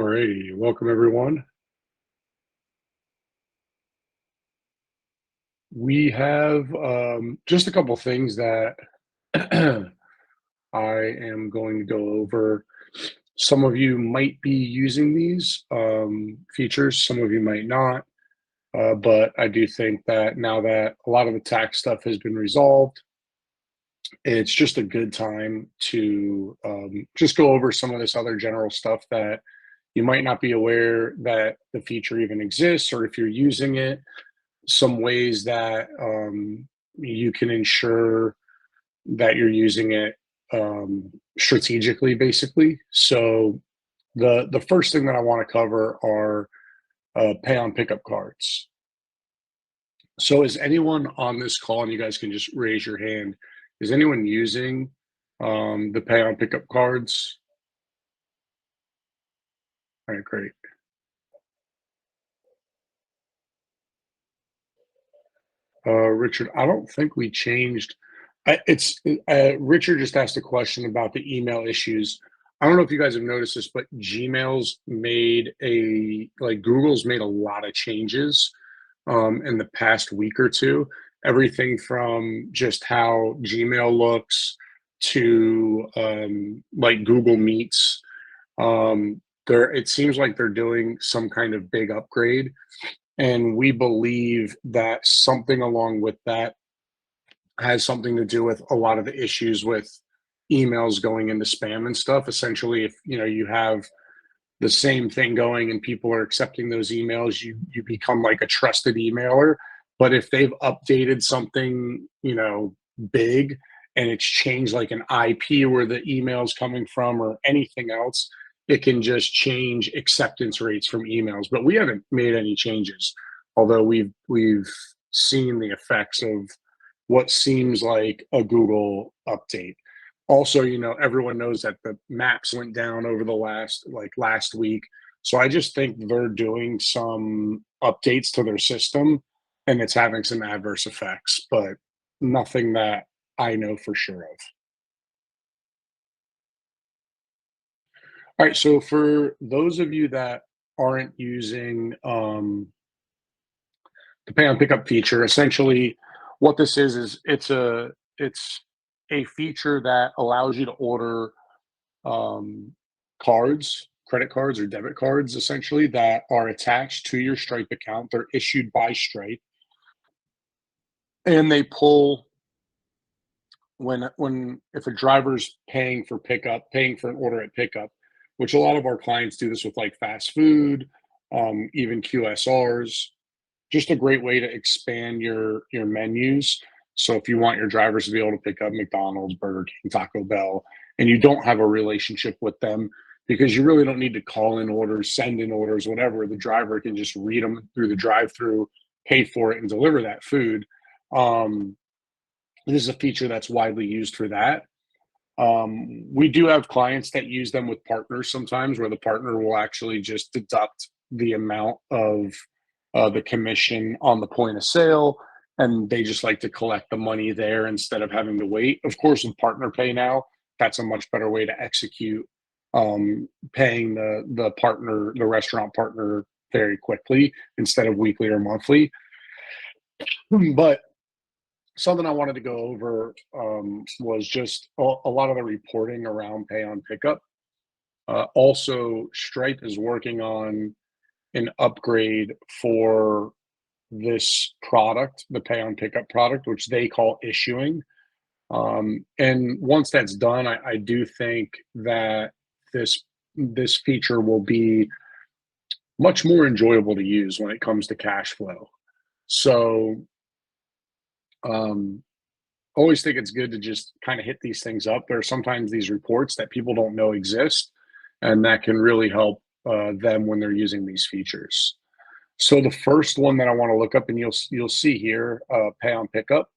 Alrighty, welcome everyone. We have just a couple things that I am going to go over. Some of you might be using these features, some of you might not, but I do think that now that a lot of the tax stuff has been resolved, it's just a good time to just go over some of this other general stuff that you might not be aware that the feature even exists, or if you're using it, some ways that you can ensure that you're using it strategically, basically. So the first thing that I want to cover are pay on pickup cards. So is anyone on this call, and you guys can just raise your hand, is anyone using the pay on pickup cards? All right, great. Richard, I don't think we changed. It's Richard just asked a question about the email issues. I don't know if you guys have noticed this, but Gmail's made Google's made a lot of changes in the past week or two. Everything from just how Gmail looks to like Google Meets. It seems like they're doing some kind of big upgrade, and we believe that something along with that has something to do with a lot of the issues with emails going into spam and stuff. Essentially, if you have the same thing going and people are accepting those emails, you become like a trusted emailer. But if they've updated something, big, and it's changed like an IP where the email is coming from or anything else, it can just change acceptance rates from emails. But we haven't made any changes, although we've seen the effects of what seems like a Google update. Also, everyone knows that the maps went down over the last week. So I just think they're doing some updates to their system and it's having some adverse effects, but nothing that I know for sure of. All right, so for those of you that aren't using the pay on pickup feature, essentially what this is it's a feature that allows you to order um, cards, credit cards or debit cards, essentially that are attached to your Stripe account. They're issued by Stripe, and they pull when if a driver's paying for an order at pickup, which a lot of our clients do this with like fast food, even QSRs. Just a great way to expand your menus. So if you want your drivers to be able to pick up McDonald's, Burger King, Taco Bell, and you don't have a relationship with them because you really don't need to call in orders, send in orders, whatever. The driver can just read them through the drive-through, pay for it, and deliver that food. Um, this is a feature that's widely used for that. We do have clients that use them with partners sometimes, where the partner will actually just deduct the amount of the commission on the point of sale, and they just like to collect the money there instead of having to wait. Of course, with partner pay now, that's a much better way to execute paying the restaurant partner very quickly instead of weekly or monthly. But something I wanted to go over was just a lot of the reporting around pay on pickup. Also, Stripe is working on an upgrade for this product, the pay on pickup product, which they call issuing. And once that's done, I do think that this feature will be much more enjoyable to use when it comes to cash flow. So um, always think it's good to just kind of hit these things up. There are sometimes these reports that people don't know exist, and that can really help them when they're using these features. So the first one that I want to look up, and you'll see here, pay on pickup,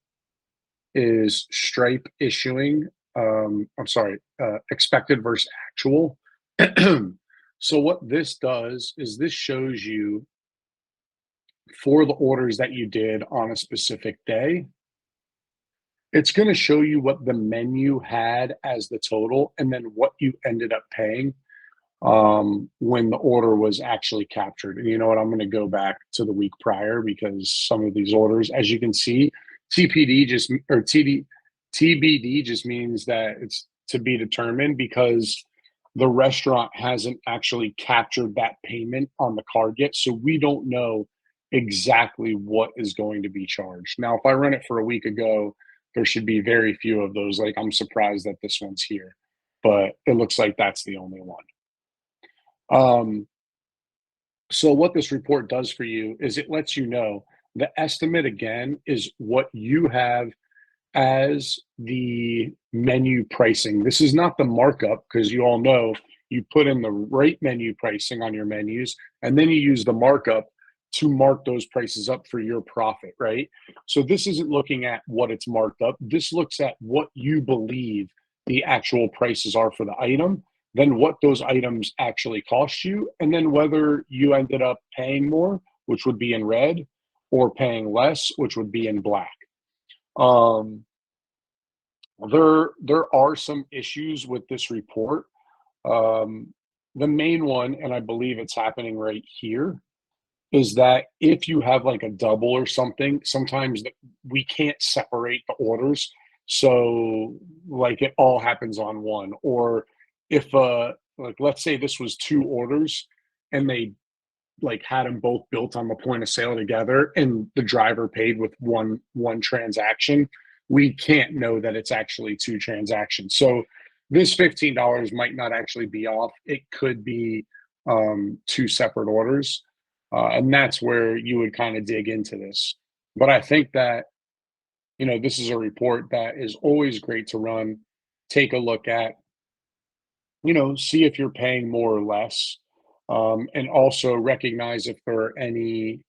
is Stripe issuing. I'm sorry, expected versus actual. So what this does is this shows you for the orders that you did on a specific day. It's going to show you what the menu had as the total, and then what you ended up paying. when the order was actually captured. And you know what? I'm going to go back to the week prior because some of these orders, as you can see, TPD just or TD TBD just means that it's to be determined because the restaurant hasn't actually captured that payment on the card yet. So we don't know exactly what is going to be charged. Now, if I run it for a week ago, there should be very few of those. Like, I'm surprised that this one's here, but it looks like that's the only one. Um, so what this report does for you is it lets you know the estimate again is what you have as the menu pricing. This is not the markup because you all know you put in the right menu pricing on your menus and then you use the markup to mark those prices up for your profit, right? So this isn't looking at what it's marked up. This looks at what you believe the actual prices are for the item, then what those items actually cost you, and then whether you ended up paying more, which would be in red, or paying less, which would be in black. Um, there are some issues with this report. Um, the main one, and I believe it's happening right here, is that if you have like a double or something, sometimes we can't separate the orders. So like it all happens on one. Or if like let's say this was two orders and they like had them both built on the point of sale together and the driver paid with one transaction, we can't know that it's actually two transactions. So this $15 might not actually be off. It could be two separate orders. And that's where you would kind of dig into this. But I think that, you know, this is a report that is always great to run, take a look at, you know, see if you're paying more or less, and also recognize if there are any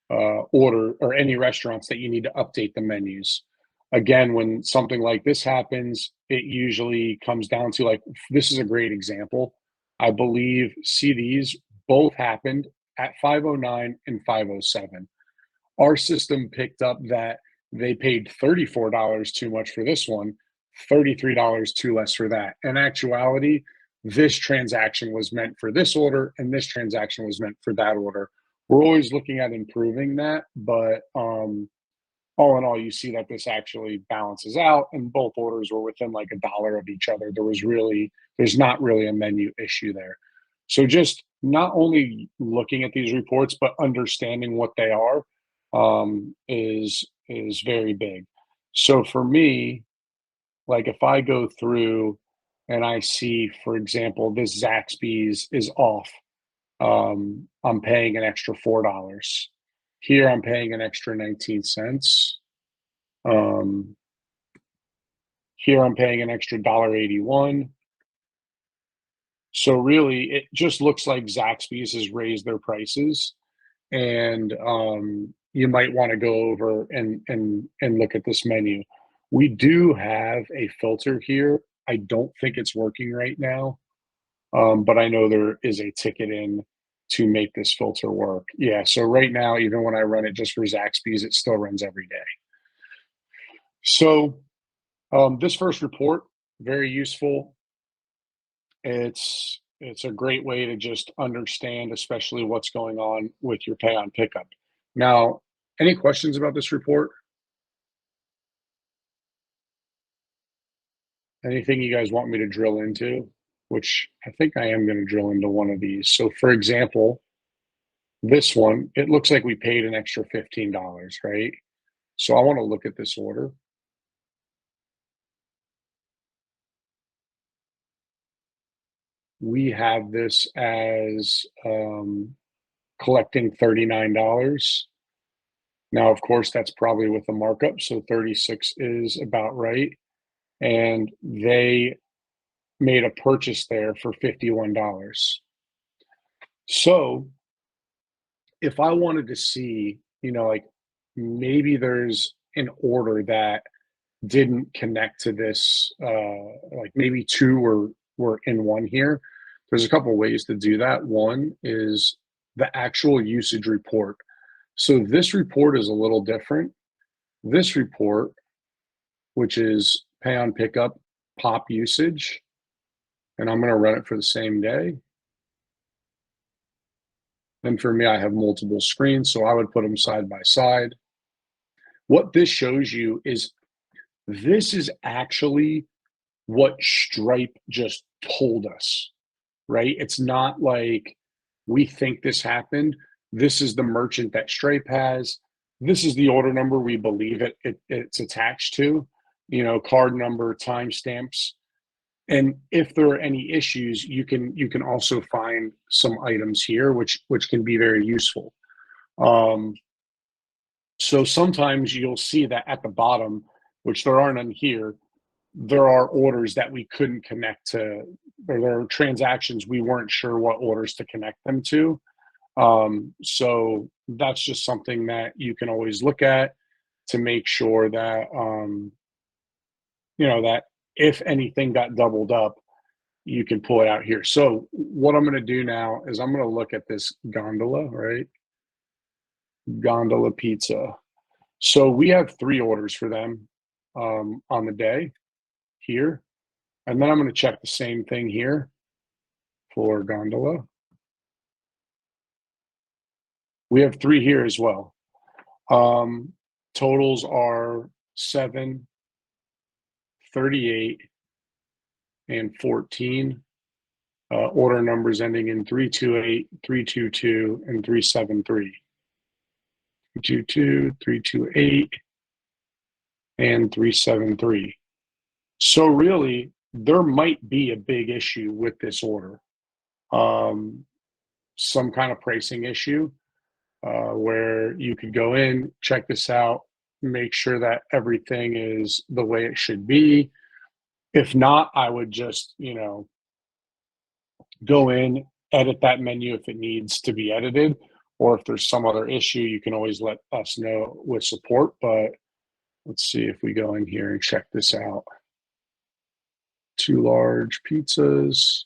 order or any restaurants that you need to update the menus. Again, when something like this happens, it usually comes down to like this is a great example. I believe CDs both happened at 509 and 507. Our system picked up that they paid $34 too much for this one, $33 too less for that. In actuality, this transaction was meant for this order and this transaction was meant for that order. We're always looking at improving that, but all in all, you see that this actually balances out and both orders were within like $1 of each other. There's not really a menu issue there. So just not only looking at these reports, but understanding what they are is very big. So for me, like if I go through and I see, for example, this Zaxby's is off, I'm paying an extra $4. Here I'm paying an extra 19 cents. Here I'm paying an extra $1.81. So really, it just looks like Zaxby's has raised their prices, and you might want to go over and look at this menu. We do have a filter here. I don't think it's working right now, but I know there is a ticket in to make this filter work. Yeah, so right now, even when I run it just for Zaxby's, it still runs every day. So this first report, very useful. It's a great way to just understand, especially what's going on with your pay on pickup. Now, any questions about this report? Anything you guys want me to drill into? Which I think I am going to drill into one of these. So, for example, this one, it looks like we paid an extra $15, right? So I want to look at this order. We have this as collecting $39. Now, of course, that's probably with a markup, so 36 is about right. And they made a purchase there for $51. So if I wanted to see, you know, like maybe there's an order that didn't connect to this, like maybe two were in one here. There's a couple ways to do that. One is the actual usage report. So this report is a little different. This report, which is pay on pickup pop usage, and I'm going to run it for the same day. And for me, I have multiple screens, so I would put them side by side. What this shows you is this is actually what Stripe just told us, right? It's not like we think this happened. This is the merchant that Stripe has. This is the order number we believe it's attached to, card number, timestamps. And if there are any issues, you can also find some items here, which can be very useful. Um, so sometimes you'll see that at the bottom, which there are none here, there are orders that we couldn't connect to, or there are transactions we weren't sure what orders to connect them to. So that's just something that you can always look at to make sure that that if anything got doubled up, you can pull it out here. So what I'm going to do now is I'm going to look at this gondola, right? Gondola pizza. So we have 3 orders for them on the day here. And then I'm going to check the same thing here for gondola. We have 3 here as well. Totals are 7, 38, and 14. Order numbers ending in 328, 322, and 373. 322, 328, and 373. So really, there might be a big issue with this order. Some kind of pricing issue where you could go in, check this out, make sure that everything is the way it should be. If not, I would just, go in, edit that menu if it needs to be edited, or if there's some other issue, you can always let us know with support. But let's see if we go in here and check this out. 2 large pizzas.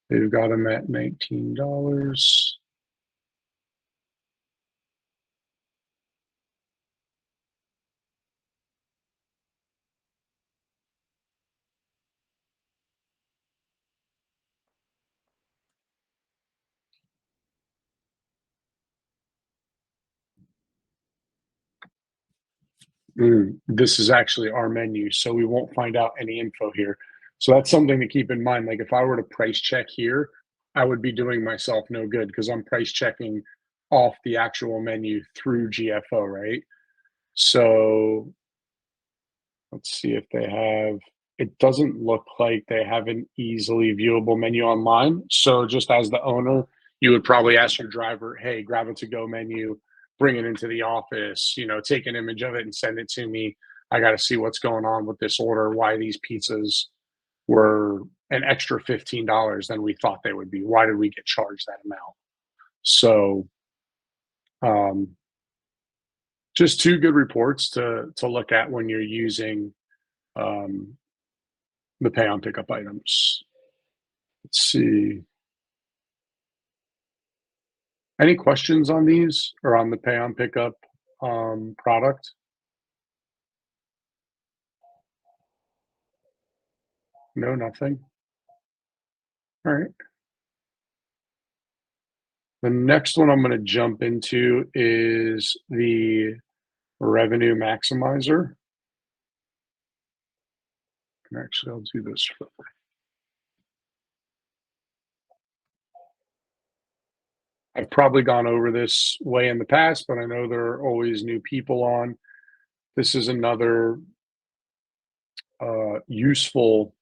They've got them at $19. This is actually our menu, so we won't find out any info here. So that's something to keep in mind. Like if I were to price check here, I would be doing myself no good because I'm price checking off the actual menu through GFO, right? So let's see if they have, it doesn't look like they have an easily viewable menu online. So just as the owner, you would probably ask your driver, hey, grab a to-go menu, bring it into the office, take an image of it and send it to me. I got to see what's going on with this order, why these pizzas were an extra $15 than we thought they would be. Why did we get charged that amount? So um, just 2 good reports to look at when you're using um, the pay on pickup items. Let's see. Any questions on these or on the pay on pickup product? No, nothing. All right. The next one I'm going to jump into is the revenue maximizer. And actually, I'll do this for. I've probably gone over this way in the past, but I know there are always new people on. This is another useful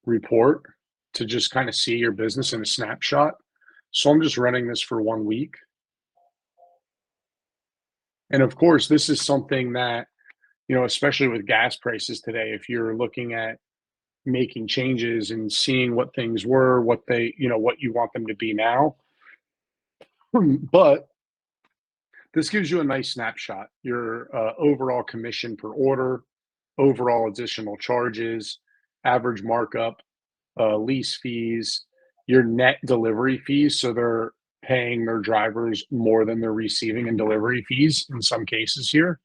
report to just kind of see your business in a snapshot. So I'm just running this for 1 week. And of course, this is something that, especially with gas prices today, if you're looking at making changes and seeing what things were, what they, what you want them to be now. But this gives you a nice snapshot. Your overall commission per order, overall additional charges, average markup, lease fees, your net delivery fees. So they're paying their drivers more than they're receiving in delivery fees in some cases here.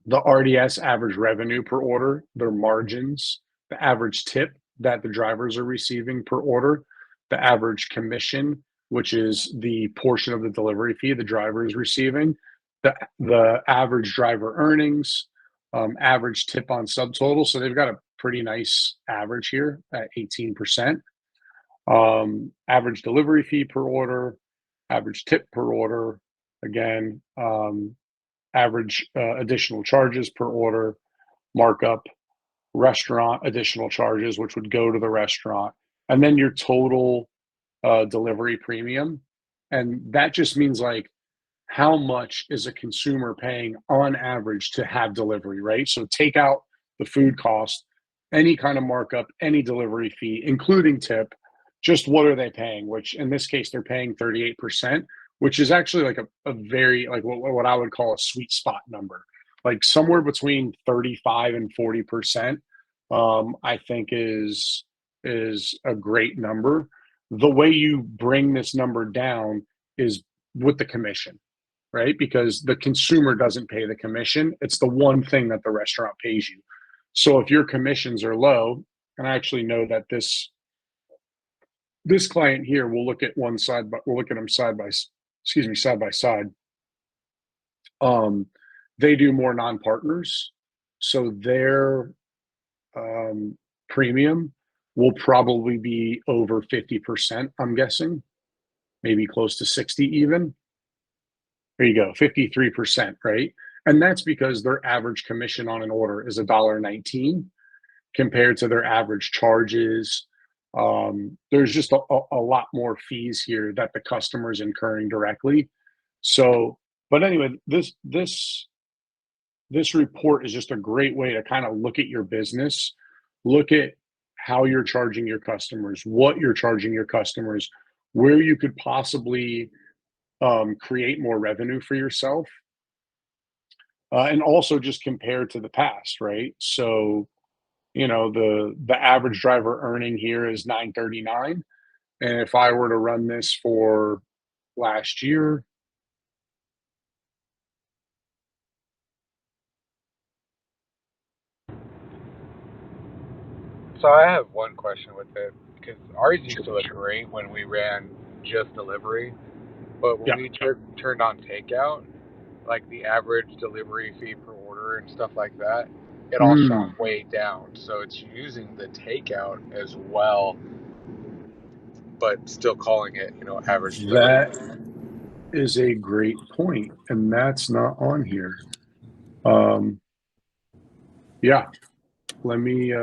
The RDS average revenue per order, their margins, the average tip that the drivers are receiving per order. the average commission, which is the portion of the delivery fee the driver is receiving, the average driver earnings, average tip on subtotal. So they've got a pretty nice average here at 18%. Average delivery fee per order, average tip per order, again, average additional charges per order, markup, restaurant additional charges, which would go to the restaurant, and then your total delivery premium. And that just means like how much is a consumer paying on average to have delivery, right? So take out the food cost, any kind of markup, any delivery fee, including tip, just what are they paying? Which in this case, they're paying 38%, which is actually like a very, like what I would call a sweet spot number. Like somewhere between 35 and 40%, I think is a great number. The way you bring this number down is with the commission, right? Because the consumer doesn't pay the commission. It's the one thing that the restaurant pays you. So if your commissions are low, and I actually know that this client here, we'll look at one side, but we'll look at them side by side. They do more non-partners, so their premium will probably be over 50%, I'm guessing, maybe close to 60 even. There you go, 53%, right? And that's because their average commission on an order is $1.19 compared to their average charges. There's just a lot more fees here that the customer is incurring directly. So, but anyway, this report is just a great way to kind of look at your business, look at how you're charging your customers, what you're charging your customers, where you could possibly create more revenue for yourself, and also just compare to the past, right? So, you know, the average driver earning here is 939, and if I were to run this for last year, So I have one question with it because ours used sure, to look great when we ran just delivery, but when yeah, we turned on takeout, like the average delivery fee per order and stuff like that, it all mm, shot way down. So it's using the takeout as well, but still calling it, average delivery. that is a great point, and that's not on here. Um, yeah, let me.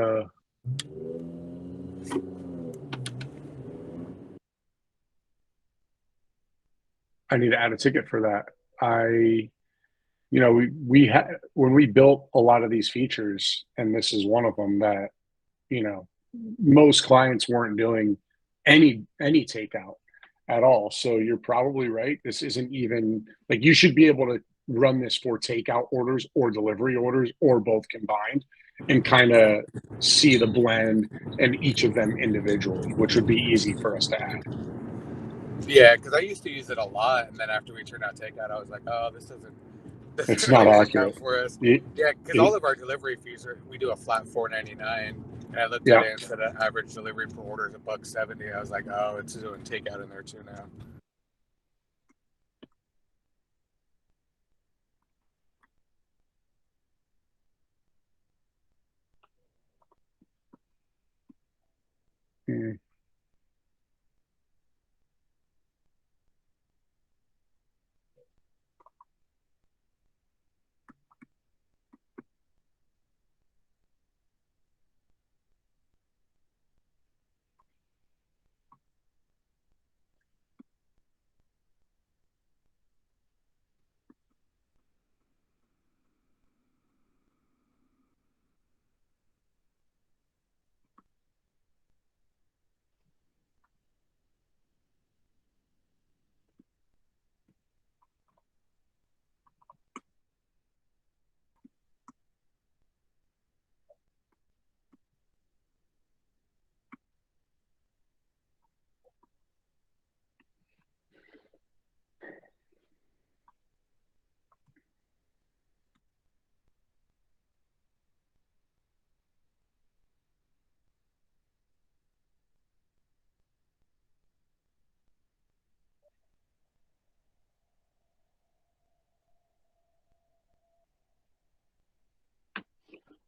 I need to add a ticket for that. We had when we built a lot of these features, and this is one of them that you know most clients weren't doing any takeout at all. So you're probably right. This isn't even like you should be able to run this for takeout orders or delivery orders or both combined and kind of see the blend and each of them individually, which would be easy for us to add. Yeah, because I used to use it a lot, and then after we turned out takeout, I was like, oh, this doesn't It's not really work out accurate. for us. It, Yeah, because all it, of our delivery fees we do a flat $4.99, and I looked at yeah. it and said average delivery per order is $1.70. I was like, oh, it's doing takeout in there too now. Mm.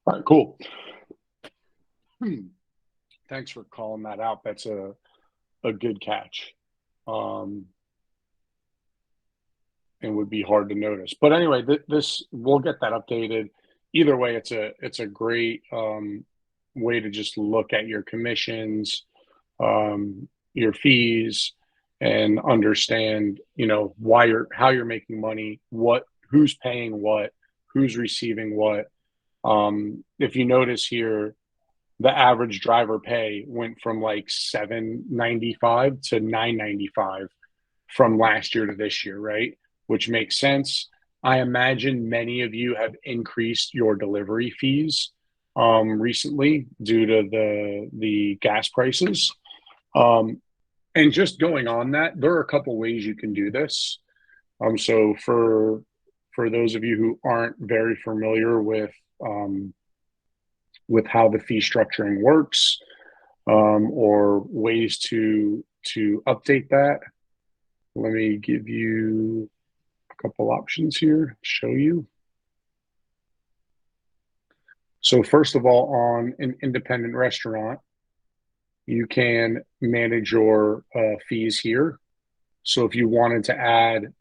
All right, cool. Thanks for calling that out. That's a good catch. Um, and would be hard to notice. But anyway, this we'll get that updated. Either way, it's a great way to just look at your commissions, your fees, and understand, why how you're making money, who's paying what, who's receiving what. If you notice here, the average driver pay went from like 795 to 995 from last year to this year, right? Which makes sense. I imagine many of you have increased your delivery fees recently due to the gas prices. And just going on that, there are a couple ways you can do this. So for those of you who aren't very familiar with how the fee structuring works, or ways to update that, let me give you a couple options here, show you. So first of all, on an independent restaurant, you can manage your fees here. So if you wanted to add,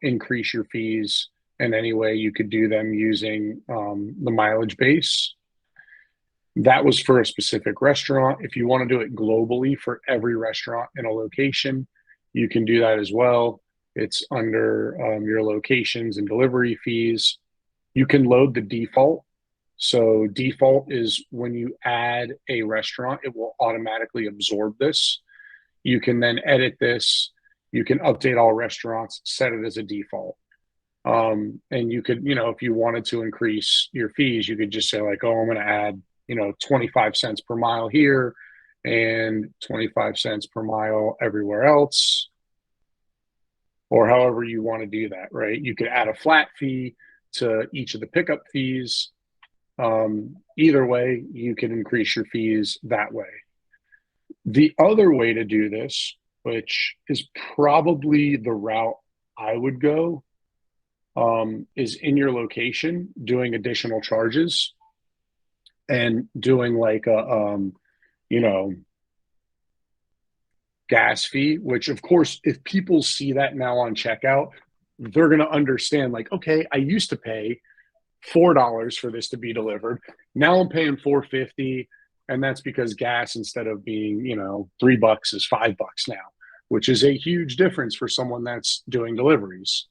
increase your fees in any way, you could do them using the mileage base. That was for a specific restaurant. If you want to do it globally for every restaurant in a location, you can do that as well. It's under your locations and delivery fees. You can load the default. So default is when you add a restaurant, it will automatically absorb this. You can then edit this. You can update all restaurants, set it as a default. And you could, if you wanted to increase your fees, you could just say like, oh, I'm going to add, 25 cents per mile here and 25 cents per mile everywhere else, or however you want to do that, right? You could add a flat fee to each of the pickup fees. Either way, you can increase your fees that way. The other way to do this, which is probably the route I would go, is in your location doing additional charges and doing like a gas fee, which of course, if people see that now on checkout, they're going to understand like, okay, I used to pay $4 for this to be delivered. Now I'm paying $4.50. And that's because gas, instead of being, $3 is $5 now, which is a huge difference for someone that's doing deliveries.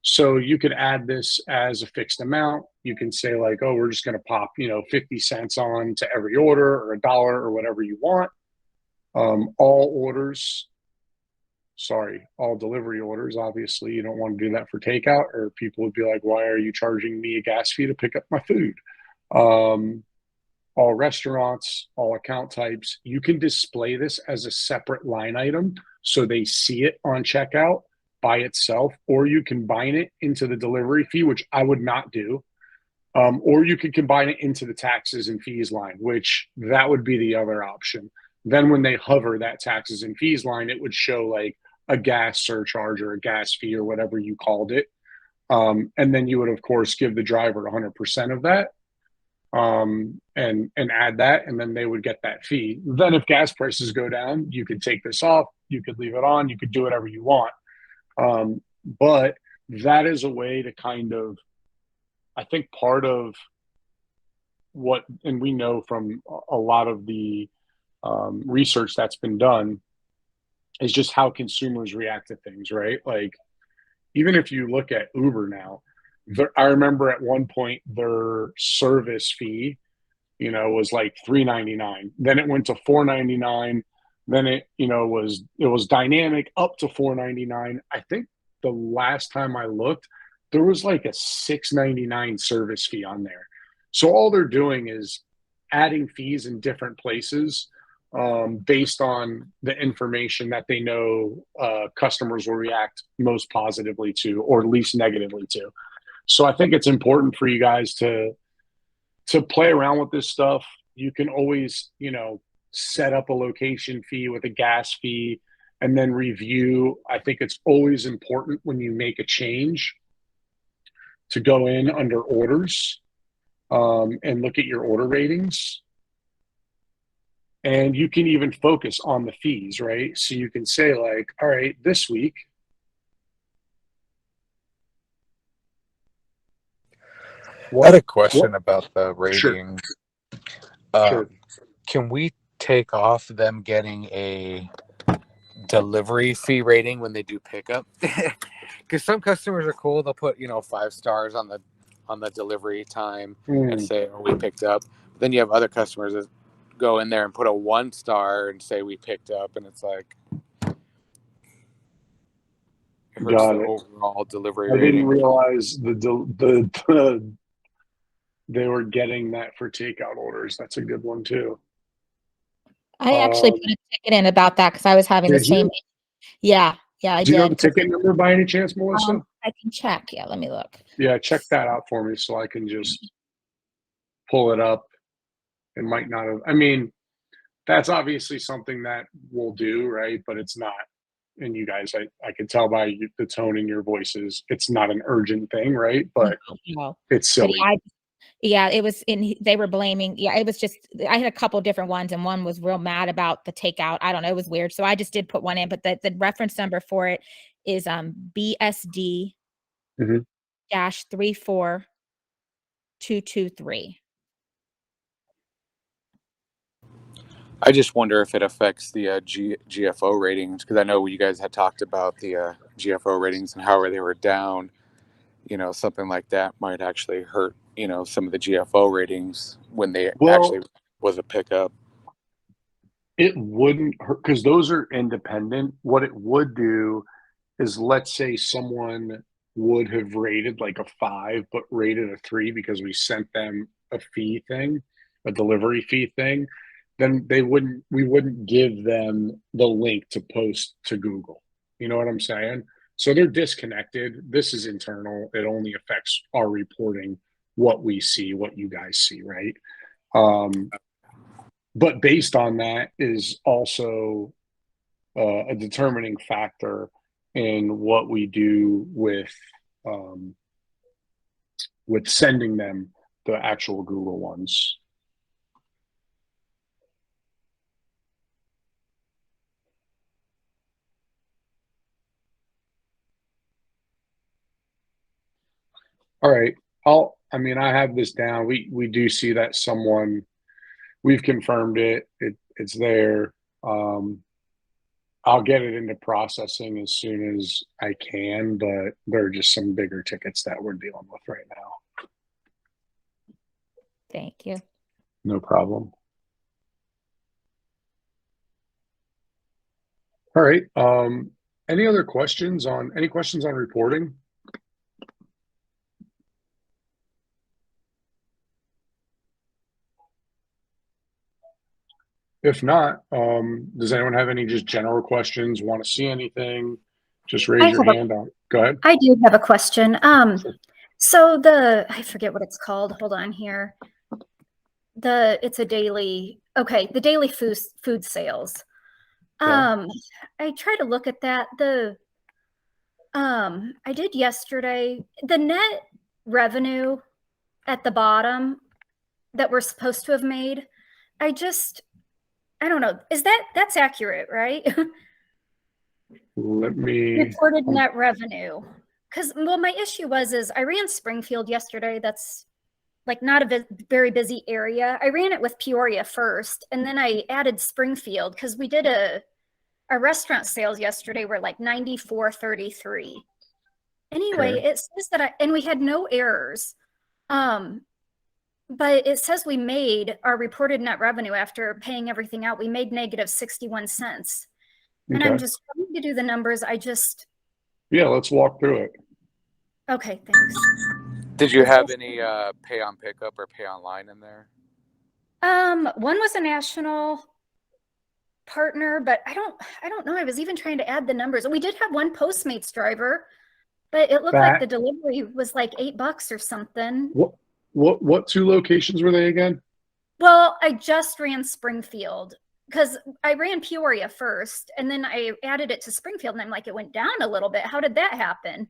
So you could add this as a fixed amount. You can say like, oh, we're just going to pop, 50 cents on to every order, or $1 or whatever you want. All delivery orders, obviously you don't want to do that for takeout, or people would be like, why are you charging me a gas fee to pick up my food? All restaurants, all account types, you can display this as a separate line item so they see it on checkout by itself, or you combine it into the delivery fee, which I would not do. Or you could combine it into the taxes and fees line, which that would be the other option. Then when they hover that taxes and fees line, it would show like a gas surcharge or a gas fee or whatever you called it. And then you would, of course, give the driver 100% of that, and add that, and then they would get that fee. Then if gas prices go down, you could take this off, you could leave it on, you could do whatever you want. But that is a way to kind of, I think part of what, and we know from a lot of the research that's been done, is just how consumers react to things, right? Like, even if you look at Uber now, I remember at one point their service fee, was like $3.99. Then it went to $4.99. Then it was dynamic up to $4.99. I think the last time I looked, there was like a $6.99 service fee on there. So all they're doing is adding fees in different places, based on the information that they know customers will react most positively to, or least negatively to. So I think it's important for you guys to play around with this stuff. You can always, set up a location fee with a gas fee and then review. I think it's always important when you make a change to go in under orders and look at your order ratings. And you can even focus on the fees, right? So you can say, like, all right, this week, I had a what? question about the Sure, rating. sure. Can we take off them getting a delivery fee rating when they do pickup? Because some customers are cool. They'll put 5 stars on the delivery time and Mm, say, "Oh, we picked up." But then you have other customers that go in there and put a 1 star and say we picked up, and it's like it hurts got the it. overall delivery I didn't rating. realize the they were getting that for takeout orders. That's a good one too. I actually put Um, a ticket in about that because I was having the did same. you? Yeah, I Do you know the did. ticket number by any chance, Melissa? I can check. Yeah, let me look. Yeah, check that out for me so I can just pull it up. It might not have. I mean, that's obviously something that we'll do, right? But it's not. And you guys, I could tell by the tone in your voices, it's not an urgent thing, right? But No, it's but silly. yeah, it was in. They were blaming. Yeah, it was just. I had a couple different ones, and one was real mad about the takeout. I don't know. It was weird, so I just did put one in. But the reference number for it is BSD Mhm. dash 34223. I just wonder if it affects the GFO ratings, because I know you guys had talked about the GFO ratings and how they were down. Something like that might actually hurt, some of the GFO ratings when they actually Well, was a pickup. it wouldn't hurt because those are independent. What it would do is, let's say someone would have rated like a 5, but rated a 3 because we sent them a fee thing, a delivery fee thing, then we wouldn't give them the link to post to Google. You know what I'm saying? So they're disconnected. This is internal. It only affects our reporting, what we see, what you guys see, right? Um, but based on that is also a determining factor in what we do um, with sending them the actual Google ones. All right. I mean, I have this down. We do see that someone, we've confirmed it. It's there. Um, I'll get it into processing as soon as I can, but there are just some bigger tickets that we're dealing with right now. Thank you. No problem. All right. Any other questions on reporting? If not, does anyone have any just general questions? Want to see anything? Just raise your hand on. Go ahead. I do have a question. Sure. So I forget what it's called. Hold on here. It's a daily, okay, the daily food sales. Yeah. I try to look at that. I did yesterday. The net revenue at the bottom that we're supposed to have made, I don't know. That's accurate, right? Let me. Reported net revenue. Because, well, my issue is I ran Springfield yesterday. That's like not a very busy area. I ran it with Peoria first, and then I added Springfield because we did our restaurant sales yesterday were like 94.33. Anyway, Okay. it says that and we had no errors. But it says we made our reported net revenue after paying everything out. We made negative 61 cents. And I'm Okay. just trying to do the numbers. Yeah. Let's walk through it. Okay, thanks. Did you have any pay on pickup or pay online in there? One was a national partner, but I don't know. I was even trying to add the numbers. We did have one Postmates driver, but it looked like the delivery was like $8 or something. What 2 locations were they again? Well, I just ran Springfield because I ran Peoria first, and then I added it to Springfield, and I'm like, it went down a little bit. How did that happen?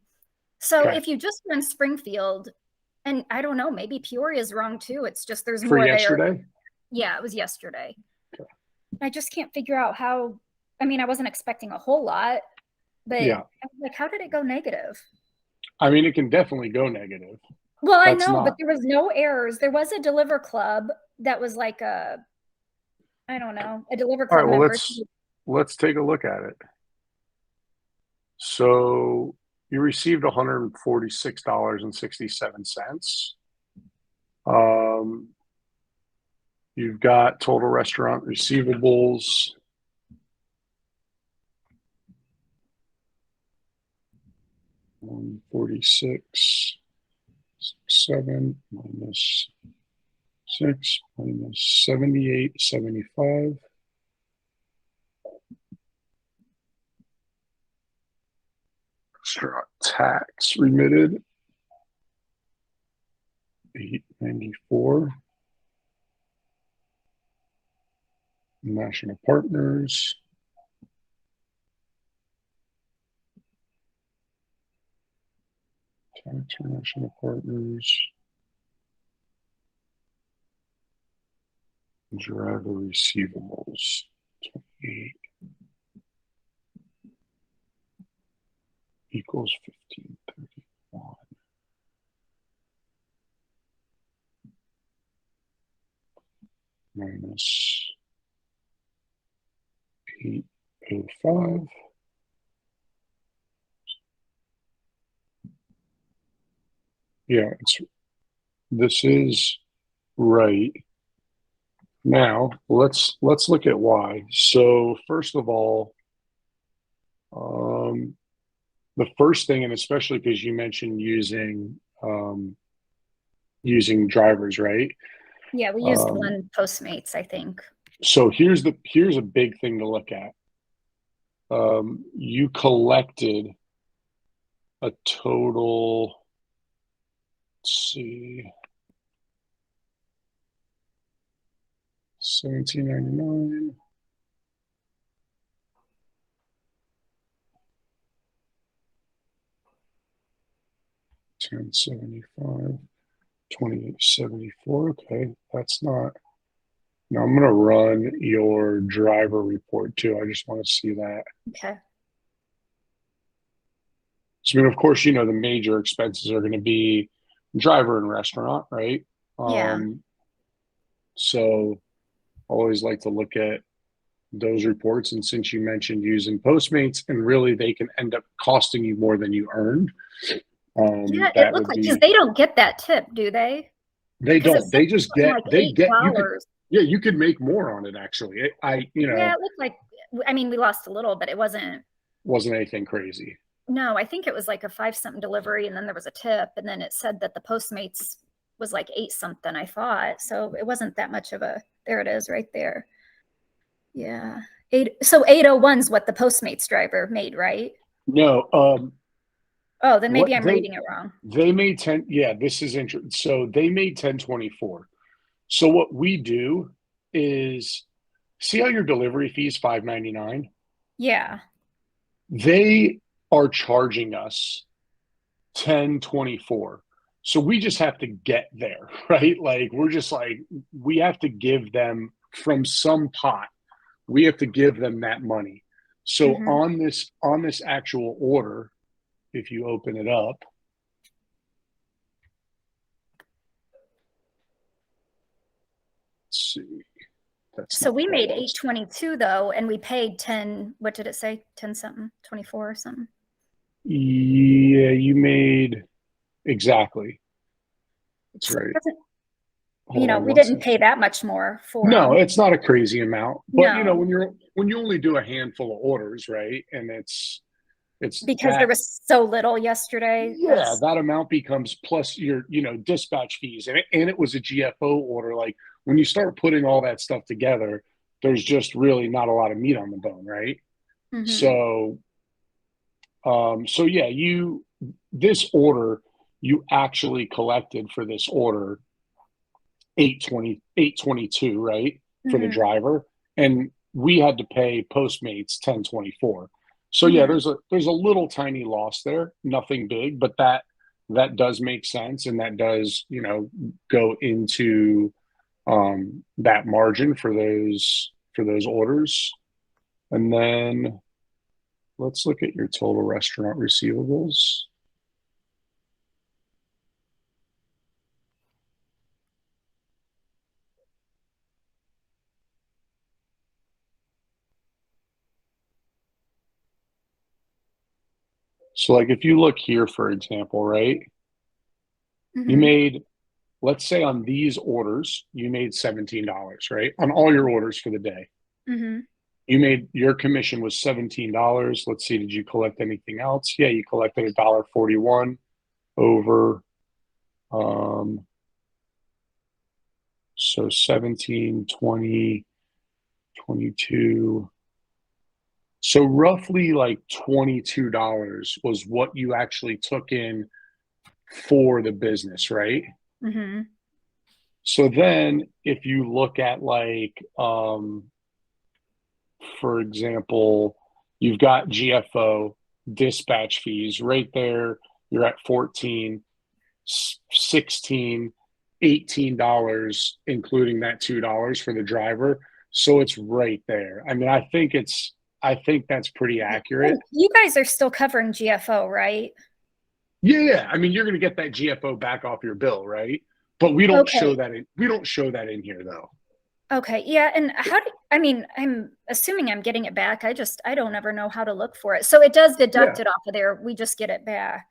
So Okay. if you just run Springfield And I don't know, maybe Peoria is wrong too. It's just there's For more there. yesterday? Yeah, it was yesterday. Okay. I just can't figure out how. I mean, I wasn't expecting a whole lot, but Yeah. I was like, how did it go negative? I mean, it can definitely go negative. Well, I That's know, not- but there was no errors. There was a Deliver Club that was like a, I don't know, a Deliver All Club right, well, member. let's take a look at it. So you received $146.67. You've got total restaurant receivables. $146.67 minus 6 minus 78.75. Restaurant tax remitted 894. National partners. Tax for national partners. Driver receivables 28 equals 1531. Minus 805. Yeah, this is right. Now let's look at why. So first of all, the first thing, and especially because you mentioned using drivers, right? Yeah, we used one Postmates, I think. So here's a big thing to look at. You collected a total, let's see, $17.99. $10.75, $28.74. Okay, that's not. Now I'm going to run your driver report too. I just want to see that. Okay. So, I mean, of course, the major expenses are going to be driver and restaurant, right? Yeah. So I always like to look at those reports. And since you mentioned using Postmates, and really they can end up costing you more than you earned. Yeah, it looked like, because they don't get that tip, do they? They don't. They just get, like they get, $8. you could make more on it actually. Yeah, it looked like, I mean, we lost a little, but it wasn't anything crazy. No, I think it was like a 5-something delivery, and then there was a tip, and then it said that the Postmates was like 8-something, I thought. So it wasn't that much of a, there it is right there. Yeah. 801's what the Postmates driver made, right? No. Oh, then maybe I'm reading it wrong. They made 10. Yeah, this is interesting. So they made 1024. So what we do is, see how your delivery fee is $5.99? Yeah. They are charging us 1024. So we just have to get there, right? Like we're just like, we have to give them from some pot. We have to give them that money. So on this actual order, if you open it up, let's see. So we made 822 though, and we paid 10. What did it say? 10 something, 24 or something. Yeah, you made exactly. That's right. We didn't pay that much more for. No, it's not a crazy amount. But No. when you only do a handful of orders, right? And it's because there was so little yesterday. Yeah, that amount becomes plus your dispatch fees, and it was a GFO order. Like when you start putting all that stuff together, there's just really not a lot of meat on the bone, right? So yeah, this order you actually collected for this order $822, right, for the driver, and we had to pay Postmates $1024. So yeah, there's a little tiny loss there, nothing big, but that that does make sense, and that does, go into that margin for those orders. And then let's look at your total restaurant receivables. So like if you look here, for example, right, you made, let's say on these orders, you made $17, right? On all your orders for the day. Your commission was $17. Let's see, did you collect anything else? Yeah, you collected $1.41 over, so 17, 20, 22. So roughly like $22 was what you actually took in for the business, right? So then if you look at like, for example, you've got GFO, dispatch fees right there. You're at 14, 16, $18, including that $2 for the driver. So it's right there. I mean, I think that's pretty accurate. You guys are still covering GFO, right? Yeah. I mean, you're going to get that GFO back off your bill, right? But we don't show that in here though. Okay. Yeah. And I'm assuming I'm getting it back. I don't ever know how to look for it. So it does deduct it off of there. We just get it back.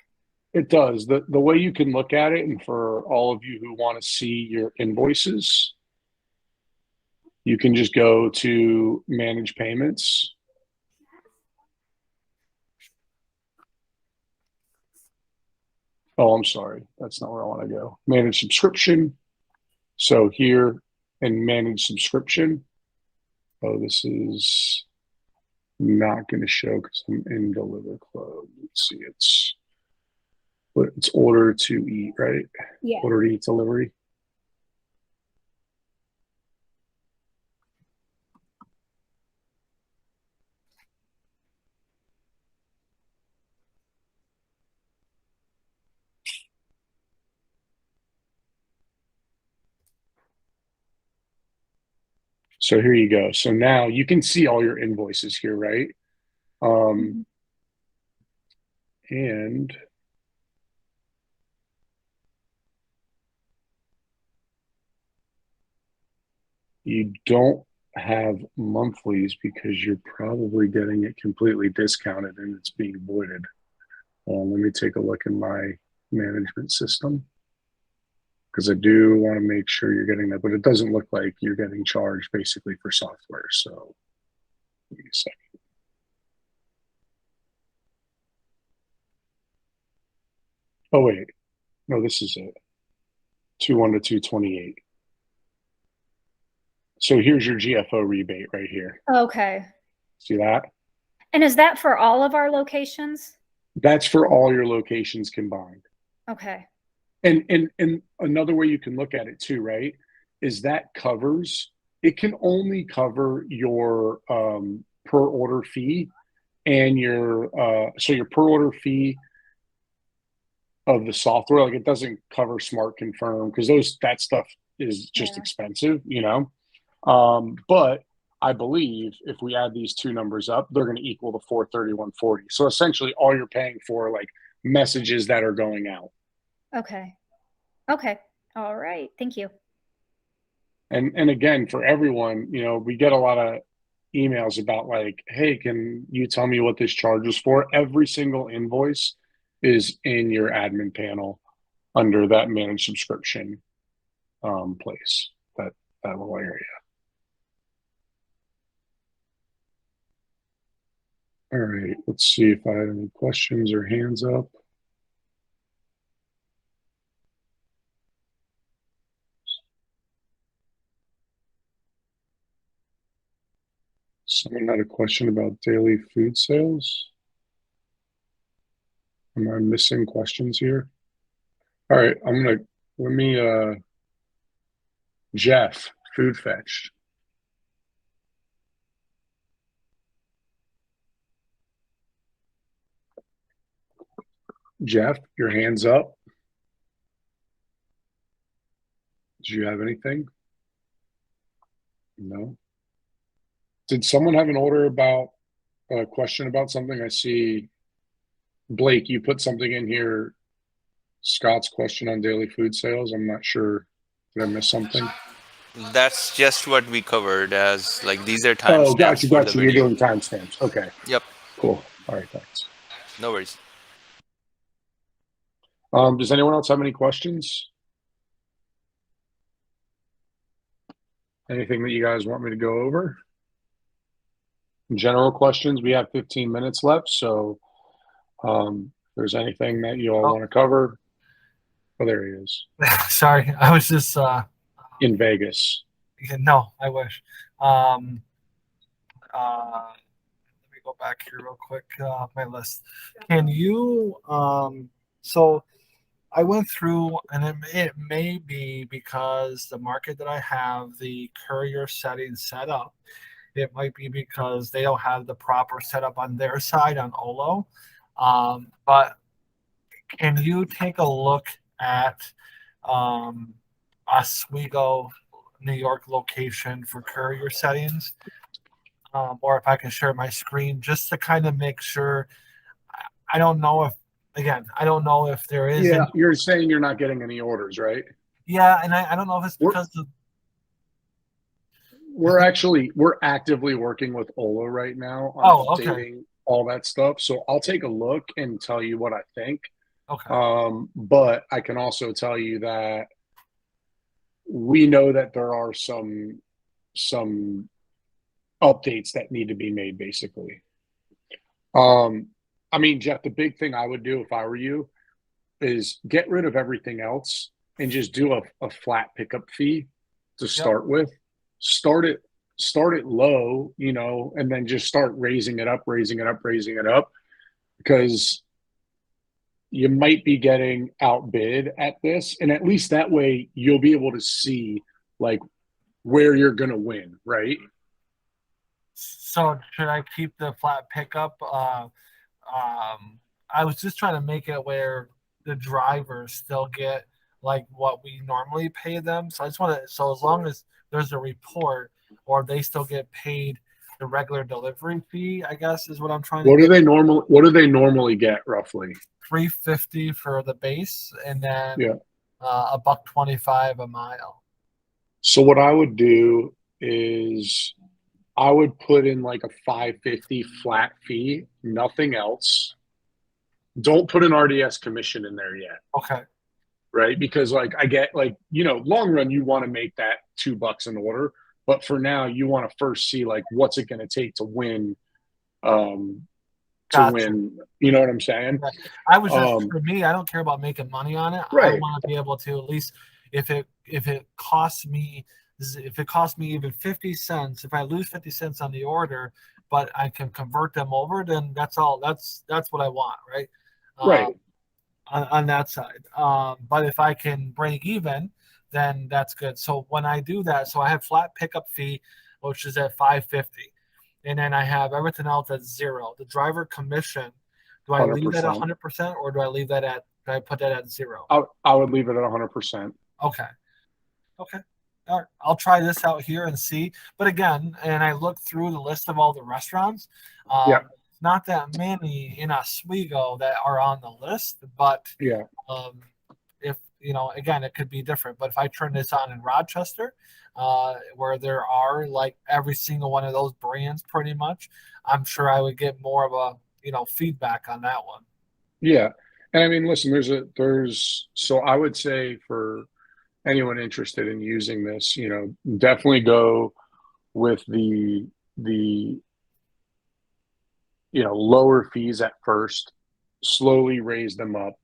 It does. The way you can look at it, and for all of you who want to see your invoices, you can just go to manage payments. Oh, I'm sorry. That's not where I want to go. Manage subscription. So here in manage subscription. Oh, this is not going to show because I'm in deliver close. Let's see. It's order to eat, right? Yeah. Order to eat delivery. So here you go. So now you can see all your invoices here, right? And you don't have monthlies because you're probably getting it completely discounted and it's being voided. Let me take a look in my management system, because I do want to make sure you're getting that, but it doesn't look like you're getting charged basically for software. So give me a second. Oh, wait. No, this is it. 2.1 to 228. So here's your GFO rebate right here. Okay. See that? And is that for all of our locations? That's for all your locations combined. Okay. And another way you can look at it too, right, is that it can only cover your per order fee and your per order fee of the software. Like, it doesn't cover Smart Confirm because that stuff is just expensive, but I believe if we add these two numbers up, they're going to equal the 431.40. So essentially all you're paying for, like, messages that are going out. Okay. All right. Thank you. And again, for everyone, we get a lot of emails about like, hey, can you tell me what this charge is for? Every single invoice is in your admin panel under that managed subscription place, that little area. All right, let's see if I have any questions or hands up. Someone had a question about daily food sales. Am I missing questions here? All right, Jeff, Food Fetched. Jeff, your hand's up. Do you have anything? No. Did someone have an order about a question about something? I see Blake, you put something in here. Scott's question on daily food sales. I'm not sure. Did I miss something? That's just what we covered as like these are Oh, timestamps for the You're video. doing timestamps. Okay, Yep, cool. All right, thanks. no worries. Does anyone else have any questions? Anything that you guys want me to go over? General questions. We have 15 minutes left, so if there's anything that you all want to cover. Oh, there he is. Sorry, I was just In Vegas. no, I wish. Let me go back here real quick. My list. Can you so I went through, and it may be because the market that I have the courier settings set up. It might be because they don't have the proper setup on their side on Olo. But can you take a look at Oswego, New York location for courier settings? Or if I can share my screen just to kind of make sure. I don't know if, again, I don't know if there is. Yeah, you're saying you're not getting any orders, right? Yeah, and I don't know if it's because we're actively working with Olo right now on updating all that stuff. So I'll take a look and tell you what I think. Okay. But I can also tell you that we know that there are some updates that need to be made, basically. I mean, Jeff, the big thing I would do if I were you is get rid of everything else and just do a flat pickup fee to start with. Start it low, you know, and then just start raising it up, because you might be getting outbid at this. And at least that way you'll be able to see like where you're going to win, right? So should I keep the flat pickup? I was just trying to make it where the drivers still get like what we normally pay them. So I just want to, so as long as there's a report or they still get paid the regular delivery fee, I guess is what I'm trying to What do they normally get roughly? $3.50 for the base, and then $1.25 a mile. So what I would do is I would put in like a $5.50 flat fee, nothing else. Don't put an RDS commission in there yet. Okay. Right? Because like I get like, you know, long run, you want to make that $2 an order. But for now, you want to first see like what's it going to take to win. Win, you know what I'm saying? Right. I was just for me, I don't care about making money on it. Right. I want to be able to at least if it costs me even 50 cents, if I lose 50 cents on the order, but I can convert them over, then that's all. That's what I want, right? Right. On that side. But if I can break even, then that's good. So when I do that, so I have flat pickup fee, which is at $5.50. And then I have everything else at $0. The driver commission, do I 100%. Leave that at 100% or do I put that at 0? I would leave it at 100%. Okay. All right. I'll try this out here and see. But again, and I looked through the list of all the restaurants. Not that many in Oswego that are on the list, but if, you know, again, it could be different. But if I turn this on in Rochester, where there are like every single one of those brands pretty much, I'm sure I would get more of a, you know, feedback on that one. Yeah. And I mean, listen, so I would say for anyone interested in using this, you know, definitely go with the you know, lower fees at first, slowly raise them up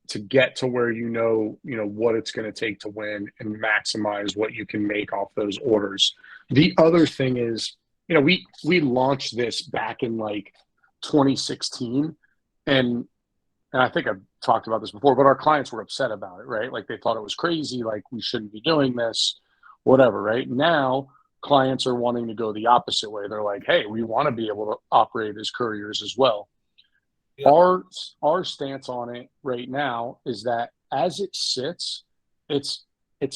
to get to where you know what it's going to take to win and maximize what you can make off those orders. The other thing is, you know, we launched this back in like 2016, and I think I've talked about this before, but our clients were upset about it, right? Like they thought it was crazy, like we shouldn't be doing this, whatever, right? Now clients are wanting to go the opposite way. They're like, hey, we want to be able to operate as couriers as well. Yeah. Our stance on it right now is that as it sits, it's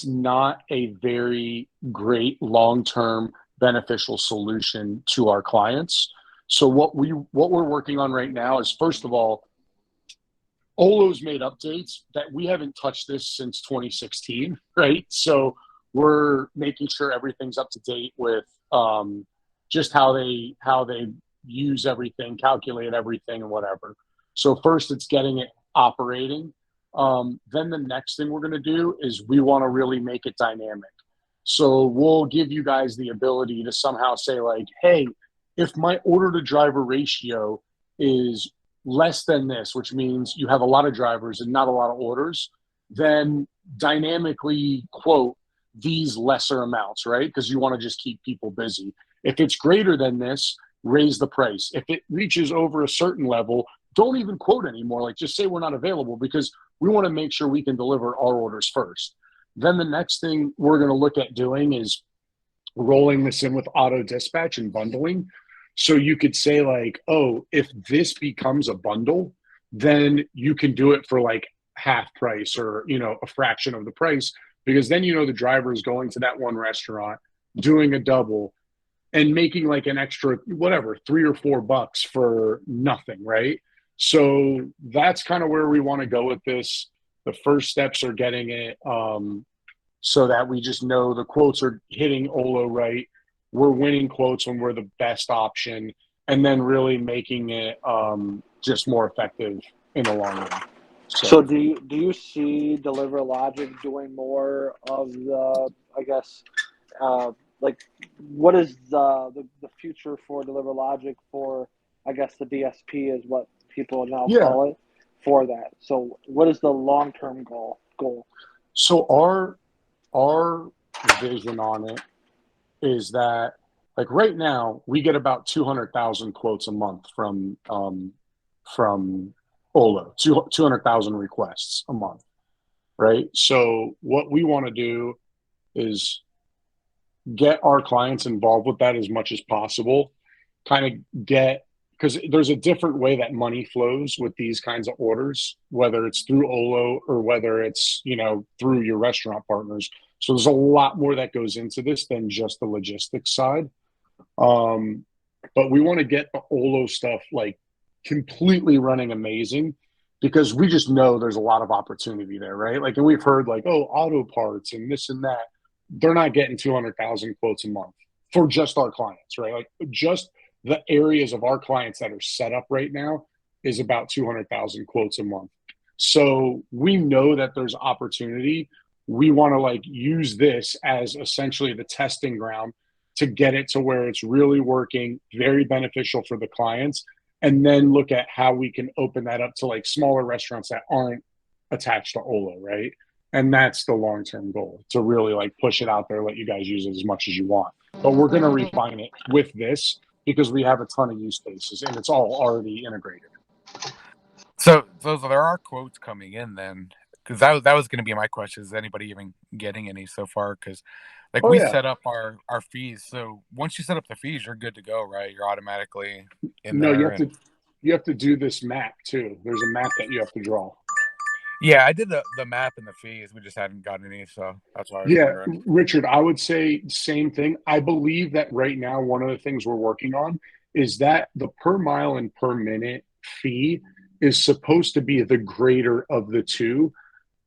not a very great long-term beneficial solution to our clients. So what we're working on right now is, first of all, Olo's made updates that we haven't touched this since 2016, right? So we're making sure everything's up to date with just how they use everything, calculate everything, and whatever. So first, it's getting it operating. Then the next thing we're going to do is we want to really make it dynamic. So we'll give you guys the ability to somehow say like, hey, if my order to driver ratio is less than this, which means you have a lot of drivers and not a lot of orders, then dynamically quote these lesser amounts, right? Because you want to just keep people busy. If it's greater than this, raise the price. If it reaches over a certain level, don't even quote anymore. Like, just say we're not available, because we want to make sure we can deliver our orders first. Then the next thing we're going to look at doing is rolling this in with auto dispatch and bundling. So you could say like, oh, if this becomes a bundle, then you can do it for like half price, or, you know, a fraction of the price, because then, you know, the driver is going to that one restaurant, doing a double, and making like an extra, whatever, $3 or $4 for nothing, right? So that's kind of where we want to go with this. The first steps are getting it so that we just know the quotes are hitting Olo right. We're winning quotes when we're the best option, and then really making it just more effective in the long run. So do you see DeliverLogic doing more of the, I guess, like, what is the future for DeliverLogic for, I guess, the DSP is what people now call it, for that? So what is the long-term goal? So our vision on it is that, like, right now we get about 200,000 quotes a month from Olo, 200,000 requests a month, right? So what we want to do is get our clients involved with that as much as possible, kind of get, because there's a different way that money flows with these kinds of orders, whether it's through Olo or whether it's, you know, through your restaurant partners. So there's a lot more that goes into this than just the logistics side. But we want to get the Olo stuff like completely running amazing, because we just know there's a lot of opportunity there, right? Like, and we've heard like, oh, auto parts and this and that. They're not getting 200,000 quotes a month for just our clients, right? Like, just the areas of our clients that are set up right now is about 200,000 quotes a month. So we know that there's opportunity. We want to like use this as essentially the testing ground to get it to where it's really working, very beneficial for the clients, and then look at how we can open that up to like smaller restaurants that aren't attached to Olo, right? And that's the long-term goal, to really like push it out there, let you guys use it as much as you want. But we're going to refine it with this because we have a ton of use cases and it's all already integrated. So there are quotes coming in then, because that was going to be my question. Is anybody even getting any so far? Because like we set up our fees. So once you set up the fees, you're good to go, right? You're automatically in there. No, you have to do this map too. There's a map that you have to draw. Yeah, I did the map and the fees. We just hadn't gotten any, so that's why I was wondering. Richard, I would say same thing. I believe that right now one of the things we're working on is that the per mile and per minute fee is supposed to be the greater of the two.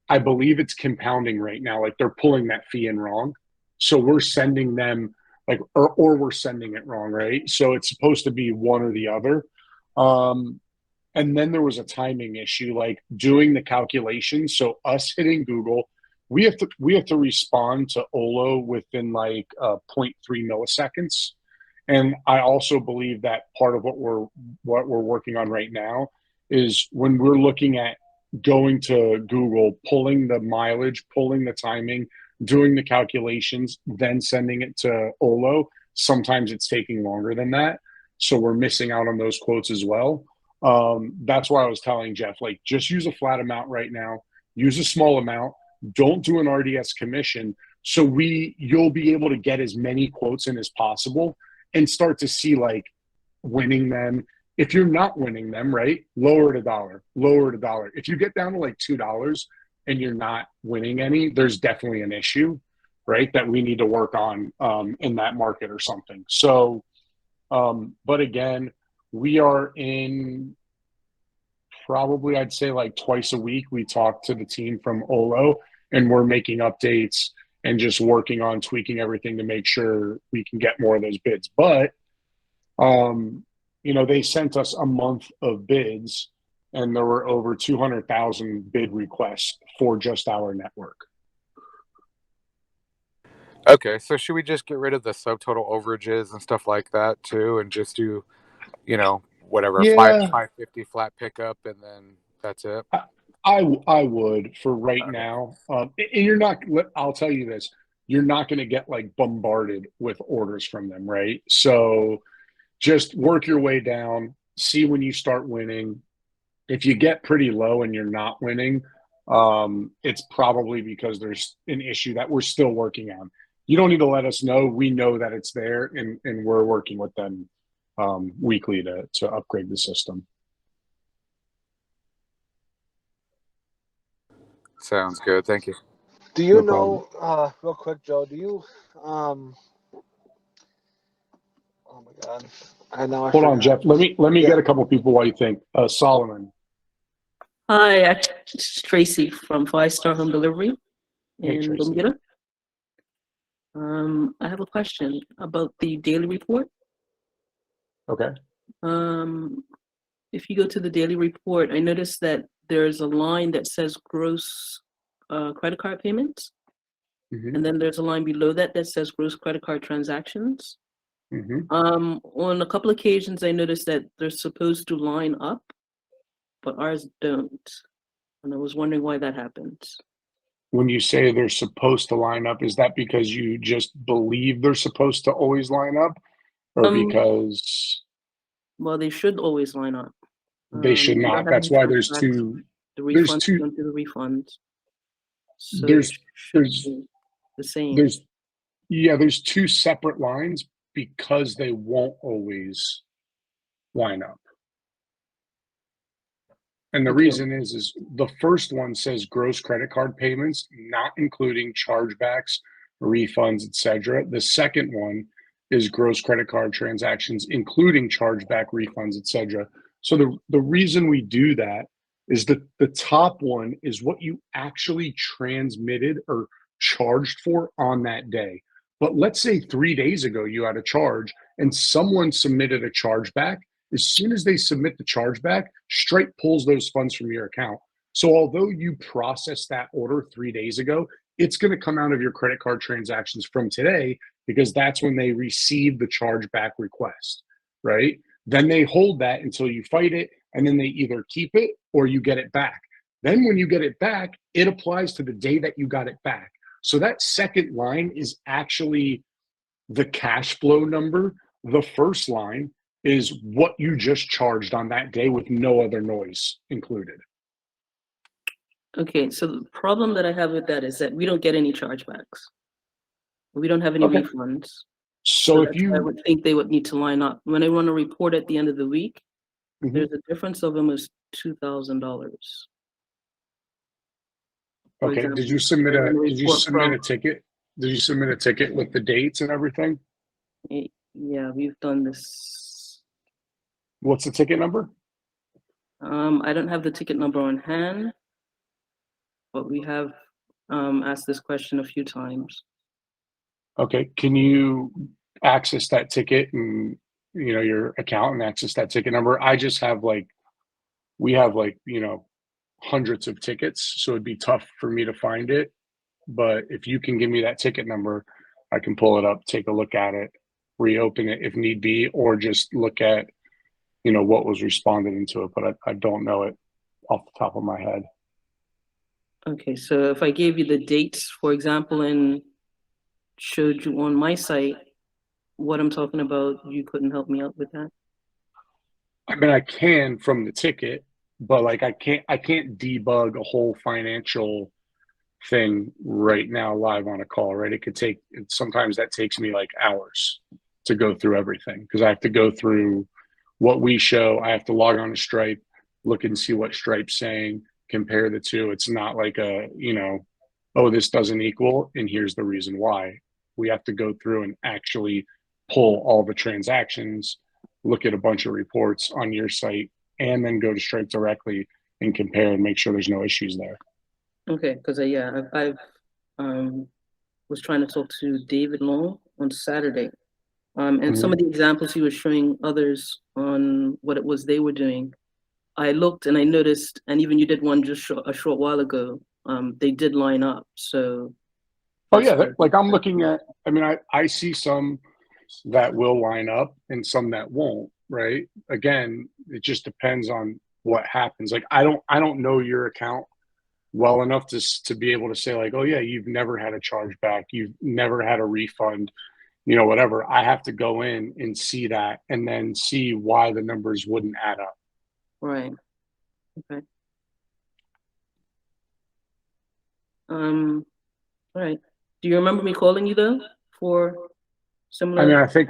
I believe it's compounding right now. Like, they're pulling that fee in wrong. So we're sending them like, or we're sending it wrong, right? So it's supposed to be one or the other. And then there was a timing issue, like doing the calculations. So us hitting Google, we have to respond to Olo within like 0.3 milliseconds. And I also believe that part of what we're working on right now is when we're looking at going to Google, pulling the mileage, pulling the timing, doing the calculations, then sending it to Olo. Sometimes it's taking longer than that. So we're missing out on those quotes as well. That's why I was telling Jeff, like, just use a flat amount right now, use a small amount, don't do an RDS commission. So you'll be able to get as many quotes in as possible and start to see like winning them. If you're not winning them, right, lower it $1. If you get down to like $2, and you're not winning any, there's definitely an issue, right? That we need to work on in that market or something. So, but again, we are in probably, I'd say like twice a week, we talk to the team from Olo and we're making updates and just working on tweaking everything to make sure we can get more of those bids. But, you know, they sent us a month of bids and there were over 200,000 bid requests for just our network. Okay, so should we just get rid of the subtotal overages and stuff like that too, and just do, you know, whatever, Yeah. 550 flat pickup, and then that's it? I would for right Okay. now. And you're not, I'll tell you this, you're not going to get like bombarded with orders from them, right? So just work your way down, see when you start winning. If you get pretty low and you're not winning, it's probably because there's an issue that we're still working on. You don't need to let us know. We know that it's there, and we're working with them weekly to upgrade the system. Sounds good. Thank you. Do you No know, real quick, Joe, do you, oh my God. I know. Hold on, Jeff. Let me get a couple people while you think. Solomon. Hi, it's Tracy from 5 Star Home Delivery Hey, in Tracy. Bermuda. I have a question about the daily report. Okay. If you go to the daily report, I noticed that there's a line that says gross credit card payments, and then there's a line below that that says gross credit card transactions. On a couple occasions, I noticed that they're supposed to line up, but ours don't. And I was wondering why that happens. When you say they're supposed to line up, is that because you just believe they're supposed to always line up, or because well, they should always line up. they should we don't not? have That's any why there's chargebacks. two. The There's refunds two. go to the refunds. So There's it should there's be the same. there's two separate lines because they won't always line up. And the Okay. reason is the first one says gross credit card payments, not including chargebacks, refunds, etc. The second one is gross credit card transactions, including chargeback, refunds, etc. So the reason we do that is that the top one is what you actually transmitted or charged for on that day. But let's say 3 days ago you had a charge and someone submitted a chargeback. As soon as they submit the chargeback, Stripe pulls those funds from your account. So although you processed that order 3 days ago, it's going to come out of your credit card transactions from today because that's when they receive the chargeback request, right? Then they hold that until you fight it, and then they either keep it or you get it back. Then when you get it back, it applies to the day that you got it back. So that second line is actually the cash flow number. The first line is what you just charged on that day with no other noise included. Okay, so the problem that I have with that is that we don't get any chargebacks. We don't have any refunds. So if that's why I you, would think they would need to line up. When I run a report at the end of the week, there's a difference of almost $2,000. okay, did you submit a ticket? Did you submit a ticket with the dates and everything? Yeah, we've done this. What's the ticket number? I don't have the ticket number on hand, but we have asked this question a few times. Okay, can you access that ticket and your account and access that ticket number? I just have we have hundreds of tickets, so it'd be tough for me to find it. But if you can give me that ticket number, I can pull it up, take a look at it, reopen it if need be, or just look at what was responded into it. But I don't know it off the top of my head. Okay, so if I gave you the dates, for example, and showed you on my site what I'm talking about, you couldn't help me out with that? I mean, I can from the ticket, but I can't debug a whole financial thing right now live on a call, right? It could take, sometimes that takes me hours to go through everything because I have to go through what we show. I have to log on to Stripe, look and see what Stripe's saying, compare the two. It's not like a, you know, oh, this doesn't equal, and here's the reason why. We have to go through and actually pull all the transactions, look at a bunch of reports on your site, and then go to Stripe directly and compare and make sure there's no issues there. Okay, because I've was trying to talk to David Long on Saturday, and some of the examples he was showing others on what it was they were doing. I looked and I noticed, and even you did one just a short while ago. They did line up. So. Oh yeah, like I'm looking at. I mean, I see some that will line up and some that won't. Right. Again, it just depends on what happens. Like I don't know your account well enough to be able to say like, oh yeah, you've never had a chargeback, you've never had a refund, you know, whatever. I have to go in and see that and then see why the numbers wouldn't add up. Right. Okay. All right. Do you remember me calling you though for similar? I mean, I think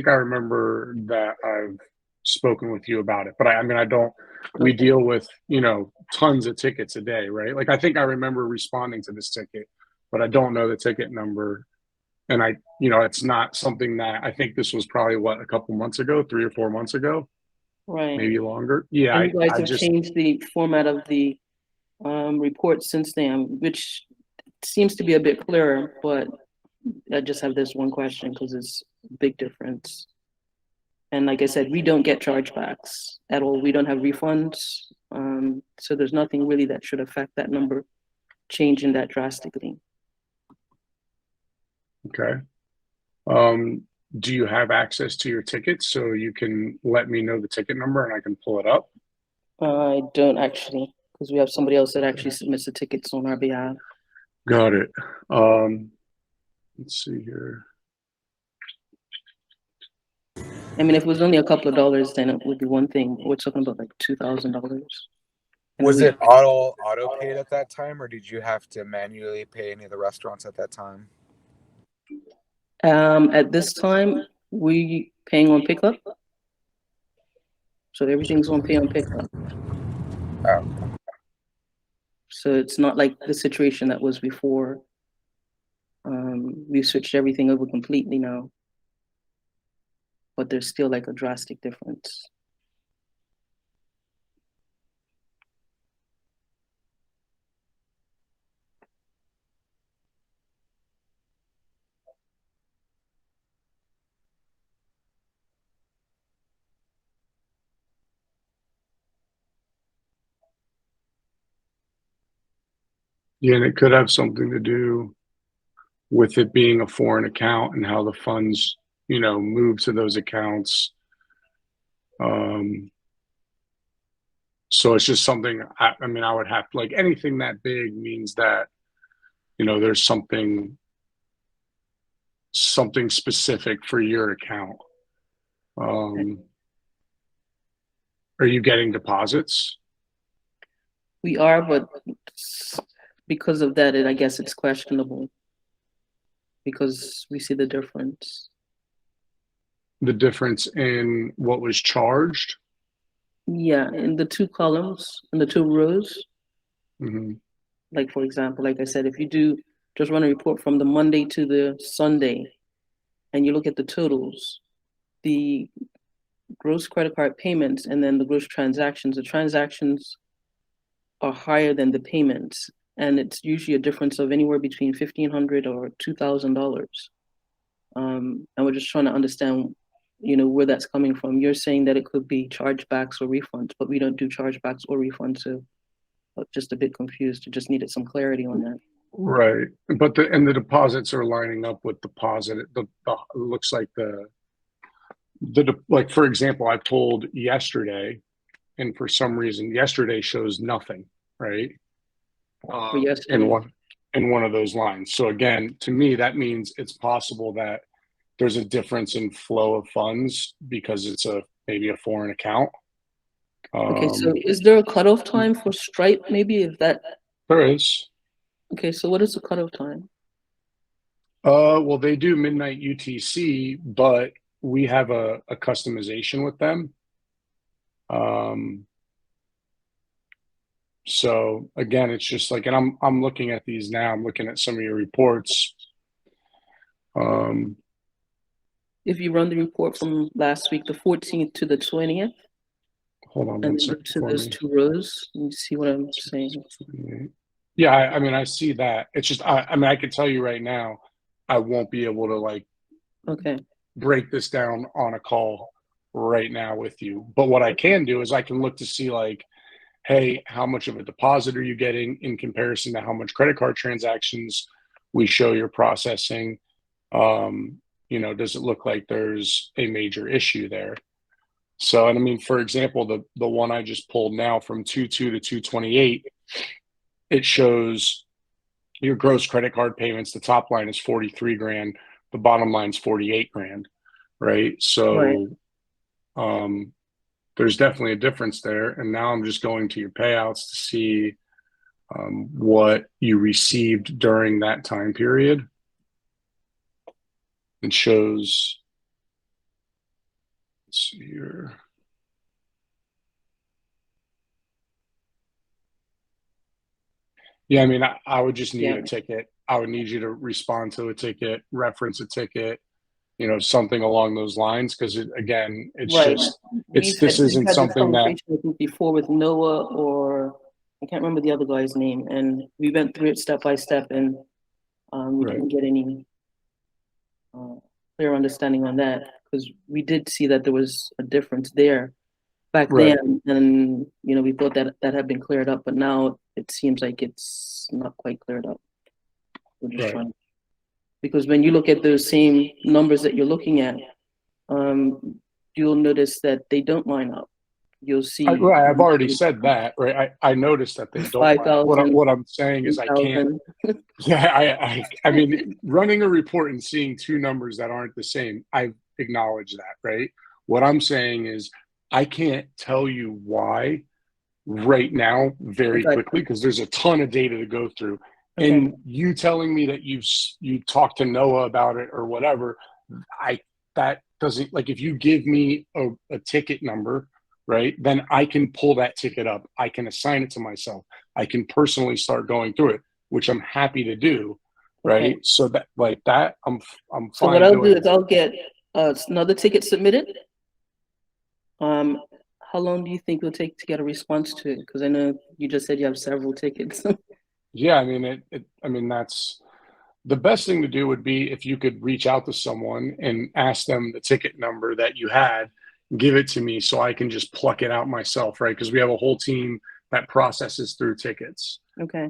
I remember that I've spoken with you about it, but I mean, I don't. We deal with, you know, tons of tickets a day, right? Like I think I remember responding to this ticket, but I don't know the ticket number, and you know, it's not something that I think this was probably what, a couple months ago, 3 or 4 months ago, Right. maybe longer. Yeah, and you guys I have just changed the format of the report since then, which seems to be a bit clearer, but I just have this one question because it's a big difference. And like I said, we don't get chargebacks at all. We don't have refunds. So there's nothing really that should affect that number changing that drastically. Okay. Do you have access to your tickets so you can let me know the ticket number and I can pull it up? I don't actually, because we have somebody else that actually submits the tickets on our behalf. Got it. Let's see here. I mean, if it was only a couple of dollars, then it would be one thing. We're talking about like $2,000. Was it auto paid at that time, or did you have to manually pay any of the restaurants at that time? At this time, we paying on pickup. So everything's on pay on pickup. Oh. So it's not like the situation that was before. We've switched everything over completely now. But there's still like a drastic difference. Yeah, and it could have something to do with it being a foreign account and how the funds, you know, move to those accounts. So it's just something, I mean, I would have to, like, anything that big means that, you know, there's something specific for your account. Are you getting deposits? We are, but because of that, I guess it's questionable because we see the difference. The difference in what was charged? Yeah, in the two columns, in the two rows. Mm-hmm. Like, for example, like I said, if you do just run a report from the Monday to the Sunday and you look at the totals, the gross credit card payments and then the gross transactions, the transactions are higher than the payments. And it's usually a difference of anywhere between $1,500 or $2,000. And we're just trying to understand, you know, where that's coming from. You're saying that it could be chargebacks or refunds, but we don't do chargebacks or refunds. So I'm just a bit confused. I just needed some clarity on that. Right, but the deposits are lining up with deposit. It looks like like, for example, I told yesterday, and for some reason yesterday shows nothing, right? In one of those lines. So again, to me, that means it's possible that there's a difference in flow of funds because it's maybe a foreign account. Okay, so is there a cutoff time for Stripe? Maybe if that there is. Okay, so what is the cutoff time? Well, they do midnight UTC, but we have a customization with them. So again, it's just like, and I'm looking at these now. I'm looking at some of your reports. If you run the report from last week, the 14th to the 20th, hold on one and then second to for those me. 2 rows, you see what I'm saying? Yeah, I mean, I see that. It's just, I mean, I can tell you right now, I won't be able to like Okay. break this down on a call right now with you. But what I can do is I can look to see like, hey, how much of a deposit are you getting in comparison to how much credit card transactions we show you're processing? You know, does it look like there's a major issue there? So, and I mean, for example, the one I just pulled now from 2.2 to 2.28, it shows your gross credit card payments. The top line is 43 grand. The bottom line is 48 grand, right? So, there's definitely a difference there. And now I'm just going to your payouts to see what you received during that time period. It shows, let's see here. Yeah, I mean, I would just need a ticket. I would need you to respond to a ticket, reference a ticket, you know, something along those lines. Because again, it's just, this isn't something that before with Noah, or I can't remember the other guy's name, and we went through it step by step, and we didn't get any clear understanding on that, because we did see that there was a difference there back then, and you know, we thought that that had been cleared up, but now it seems like it's not quite cleared up. We're just trying, because when you look at those same numbers that you're looking at, you'll notice that they don't line up. You'll see. I've already said that, right? I noticed that they don't. 5,000. What I'm saying is I can't. Yeah, I mean, running a report and seeing two numbers that aren't the same, I acknowledge that, right? What I'm saying is I can't tell you why right now very quickly, because there's a ton of data to go through. And you telling me that you talked to Noah about it or whatever, that doesn't, like, if you give me a ticket number, right, then I can pull that ticket up. I can assign it to myself. I can personally start going through it, which I'm happy to do, right? So that, like that, I'm fine. So what I'll do is I'll get another ticket submitted. How long do you think it'll take to get a response to it? Because I know you just said you have several tickets. Yeah, I mean, I mean, that's the best thing to do would be if you could reach out to someone and ask them the ticket number that you had, give it to me so I can just pluck it out myself, right? Because we have a whole team that processes through tickets. Okay.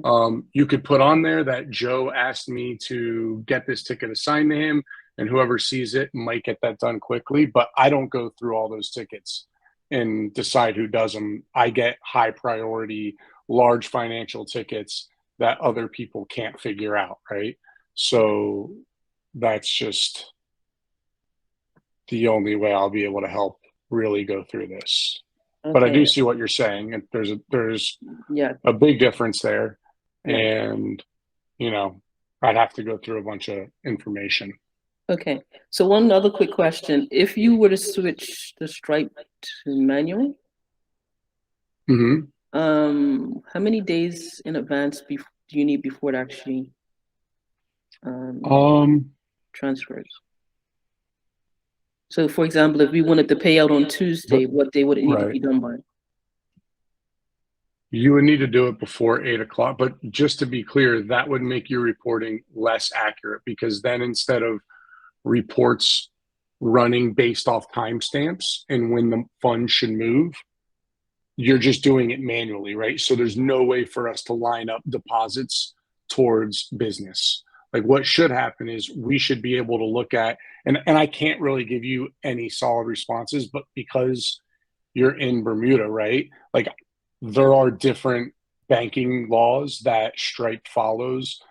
You could put on there that Joe asked me to get this ticket assigned to him, and whoever sees it might get that done quickly, but I don't go through all those tickets and decide who does them. I get high priority, large financial tickets that other people can't figure out, right? So that's just the only way I'll be able to help really go through this. But I do see what you're saying, and there's a big difference there. And you know, I'd have to go through a bunch of information. Okay, so one other quick question: if you were to switch the Stripe to manual, how many days in advance do you need before it actually transfers? So, for example, if we wanted to pay out on Tuesday, what day would it need to be done by? You would need to do it before 8 o'clock. But just to be clear, that would make your reporting less accurate, because then instead of reports running based off timestamps and when the fund should move, you're just doing it manually, right? So there's no way for us to line up deposits towards business. Like, what should happen is we should be able to look at, and I can't really give you any solid responses, but because you're in Bermuda, right? Like, there are different banking laws that Stripe follows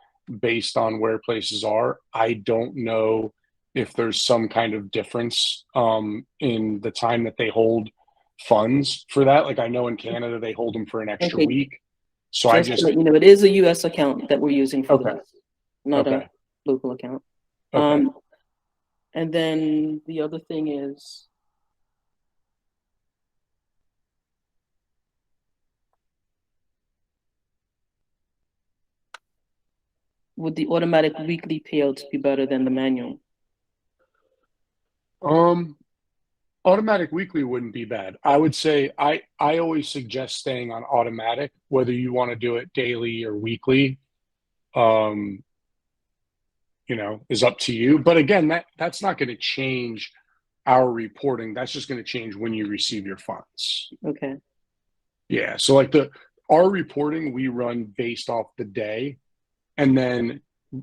based on where places are. I don't know if there's some kind of difference in the time that they hold funds for that. Like, I know in Canada they hold them for an extra week. So I just, to let you know, it is a U.S. account that we're using for this, not a local account. And then the other thing is, would the automatic weekly payouts be better than the manual? Automatic weekly wouldn't be bad. I would say I always suggest staying on automatic, whether you want to do it daily or weekly. Is up to you. But again, that's not going to change our reporting. That's just going to change when you receive your funds. Okay. Yeah. So like our reporting, we run based off the day, and then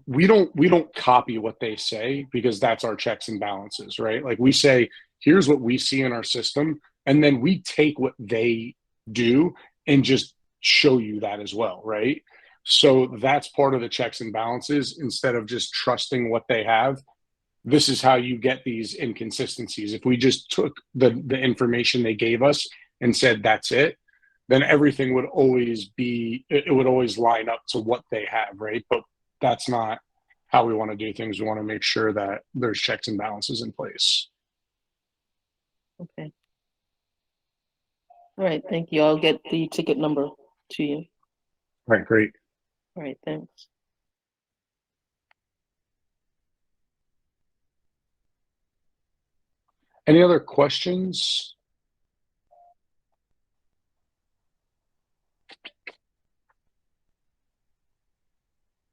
we don't copy what they say, because that's our checks and balances, right? Like we say, here's what we see in our system, and then we take what they do and just show you that as well, right? So that's part of the checks and balances. Instead of just trusting what they have, this is how you get these inconsistencies. If we just took the information they gave us and said that's it, then everything would always line up to what they have, right? But that's not how we want to do things. We want to make sure that there's checks and balances in place. Okay. All right, thank you. I'll get the ticket number to you. All right, great. All right, thanks. Any other questions?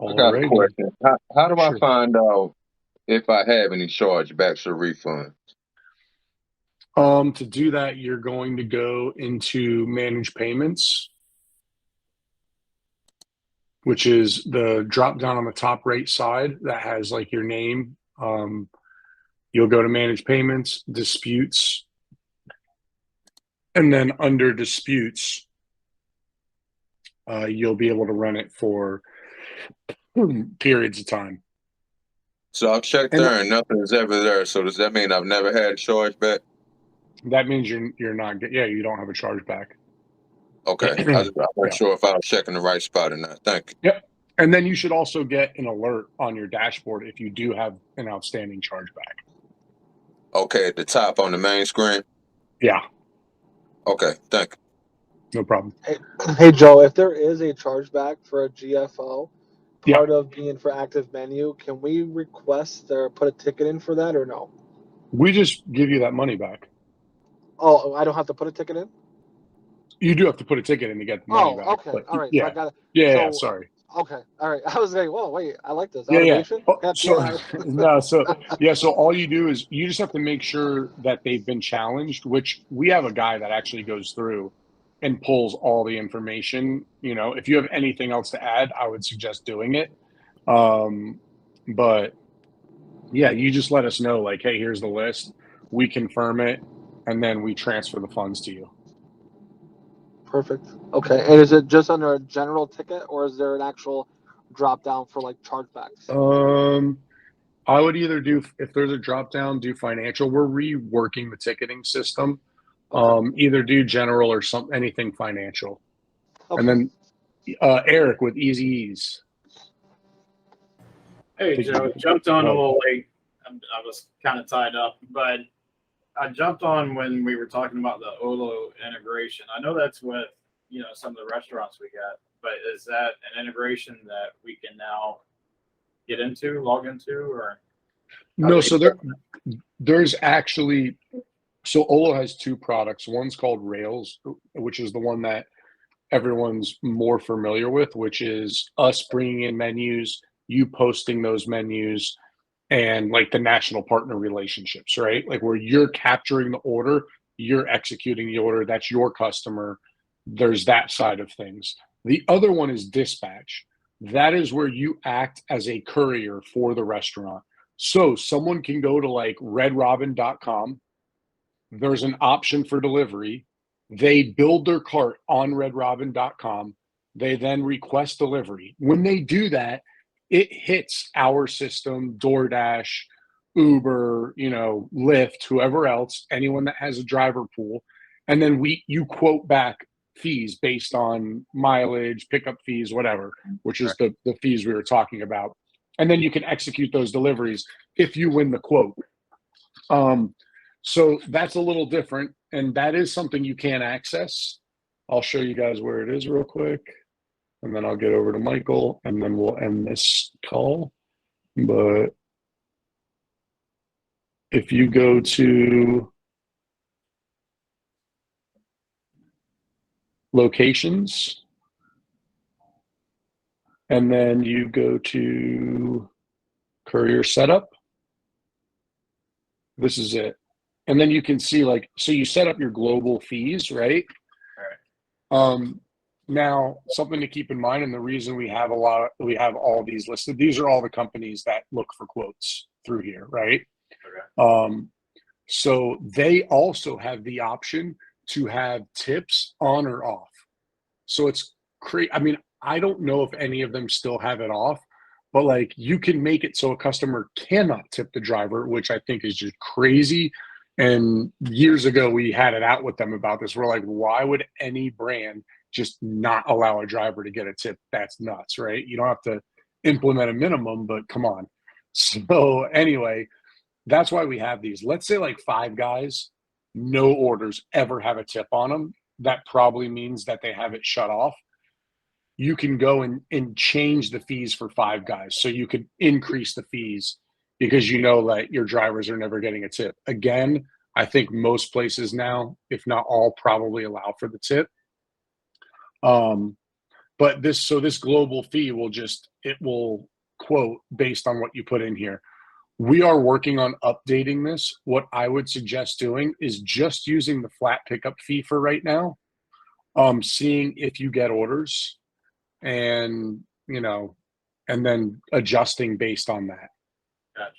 I got a question. How do I Sure. find out if I have any chargebacks or refunds? To do that, you're going to go into manage payments, which is the drop down on the top right side that has like your name. You'll go to manage payments, disputes, and then under disputes, you'll be able to run it for periods of time. So I've checked there and nothing's ever there. So does that mean I've never had a chargeback? That means you're not. Yeah, you don't have a chargeback. Okay, I'm not sure if I was checking the right spot or not. Thank you. Yep. And then you should also get an alert on your dashboard if you do have an outstanding chargeback. Okay, at the top on the main screen? Yeah. Okay, thank you. No problem. Hey Joe, if there is a chargeback for a GFO, part of being for active menu, can we request or put a ticket in for that or no? We just give you that money back. Oh, I don't have to put a ticket in? You do have to put a ticket in to get the money back. Okay. But all right. Yeah. So I got it. Yeah, sorry. Okay. All right. I was like, whoa, wait, I like this. Yeah. Automation? So all you do is you just have to make sure that they've been challenged, which we have a guy that actually goes through and pulls all the information. If you have anything else to add, I would suggest doing it. But yeah, you just let us know, like, hey, here's the list. We confirm it, and then we transfer the funds to you. Perfect. Okay. And is it just under a general ticket, or is there an actual drop down for like chargebacks? I would either do, if there's a drop down, do financial. We're reworking the ticketing system. Either do general or anything financial. Okay. And then Eric with Easy Ease. Hey Joe, jumped on a little late. I was kind of tied up, but I jumped on when we were talking about the Olo integration. I know that's with some of the restaurants we got, but is that an integration that we can now log into, or? No, so there's actually, so Olo has two products. One's called Rails, which is the one that everyone's more familiar with, which is us bringing in menus, you posting those menus, and like the national partner relationships, right? Like where you're capturing the order, you're executing the order, that's your customer. There's that side of things. The other one is dispatch. That is where you act as a courier for the restaurant. So someone can go to like redrobin.com. There's an option for delivery. They build their cart on redrobin.com. They then request delivery. When they do that, it hits our system, DoorDash, Uber, Lyft, whoever else, anyone that has a driver pool. And then you quote back fees based on mileage, pickup fees, whatever, which is the fees we were talking about. And then you can execute those deliveries if you win the quote. So that's a little different. And that is something you can access. I'll show you guys where it is real quick. and then I'll get over to Michael, and then we'll end this call. But if you go to locations, and then you go to courier setup, this is it. And then you can see, like, so you set up your global fees, right? Now, something to keep in mind, and the reason we have all these listed, these are all the companies that look for quotes through here, right? So they also have the option to have tips on or off. So it's crazy. I mean, I don't know if any of them still have it off, but like you can make it so a customer cannot tip the driver, which I think is just crazy. And years ago, we had it out with them about this. We're like, why would any brand just not allow a driver to get a tip? That's nuts, right? You don't have to implement a minimum, but come on. So anyway, that's why we have these. Let's say like 5 Guys, no orders ever have a tip on them. That probably means that they have it shut off. You can go and change the fees for 5 Guys. So you could increase the fees because you know that your drivers are never getting a tip. Again, I think most places now, if not all, probably allow for the tip. But this global fee will quote based on what you put in here. We are working on updating this. What I would suggest doing is just using the flat pickup fee for right now, seeing if you get orders, and and then adjusting based on that. Gotcha.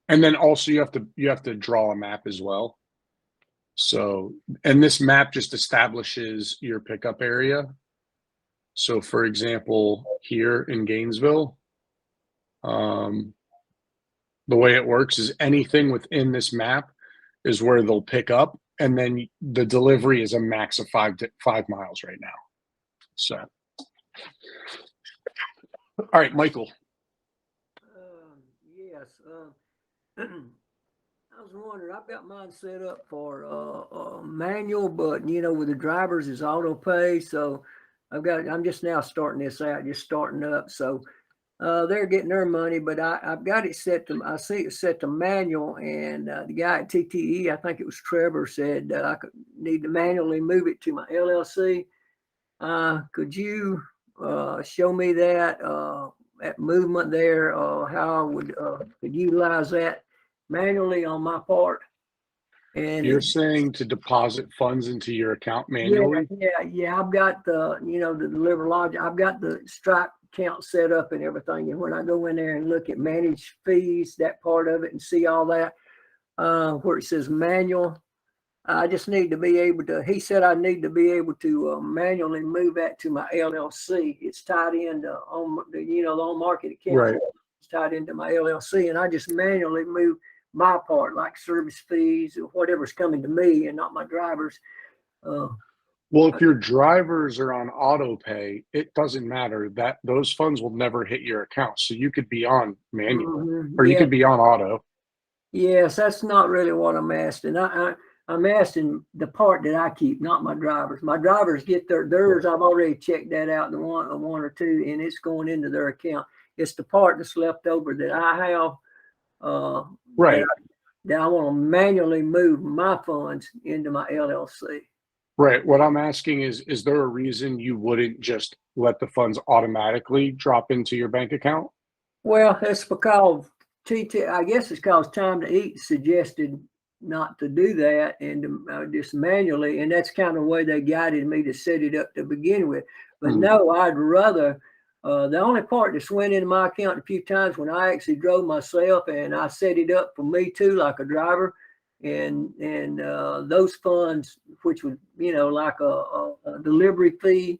And then also you have to draw a map as well. So, and this map just establishes your pickup area. So for example, here in Gainesville, the way it works is anything within this map is where they'll pick up, and then the delivery is a max of 5 miles right now. So, all right, Michael. Yes. I was wondering, I've got mine set up for manual, but with the drivers is auto pay. So I'm just now starting this out, just starting up. So they're getting their money, but I've got it set to, I see it set to manual, and the guy at TTE, I think it was Trevor, said that I could need to manually move it to my LLC. Could you show me that movement there, how I would could utilize that manually on my part? And You're saying to deposit funds into your account manually? Yeah. I've got the the DeliverLogic. I've got the Stripe account set up and everything. And when I go in there and look at manage fees, that part of it, and see all that, where it says manual, I just need to be able to. He said I need to be able to manually move that to my LLC. It's tied into the on market account. Right. It's tied into my LLC, and I just manually move my part, like service fees or whatever's coming to me, and not my drivers. Well, if your drivers are on auto pay, it doesn't matter. That those funds will never hit your account. So you could be on manual, or you could be on auto. Yes, that's not really what I'm asking. I'm asking the part that I keep, not my drivers. My drivers get theirs. I've already checked that out, the one or two, and it's going into their account. It's the part that's left over that I have. Right. That I want to manually move my funds into my LLC. Right. What I'm asking is there a reason you wouldn't just let the funds automatically drop into your bank account? Well, it's because I guess it's because Time to Eat suggested not to do that and to, just manually, and that's kind of the way they guided me to set it up to begin with. But no, I'd rather. The only part that's went into my account a few times when I actually drove myself and I set it up for me too, like a driver, and those funds, which was like a delivery fee,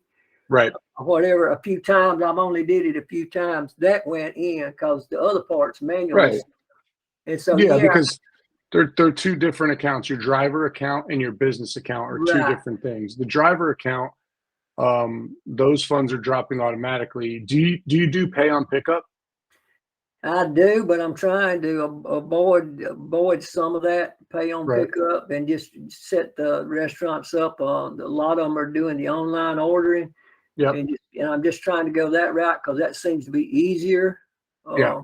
right, or whatever. A few times, I've only did it a few times. That went in because the other part's manually. Right. And so because they're two different accounts. Your driver account and your business account are two different things. The driver account, those funds are dropping automatically. Do you do pay on pickup? I do, but I'm trying to avoid some of that pay on pickup and just set the restaurants up. A lot of them are doing the online ordering, Yeah. And I'm just trying to go that route because that seems to be easier. Yeah.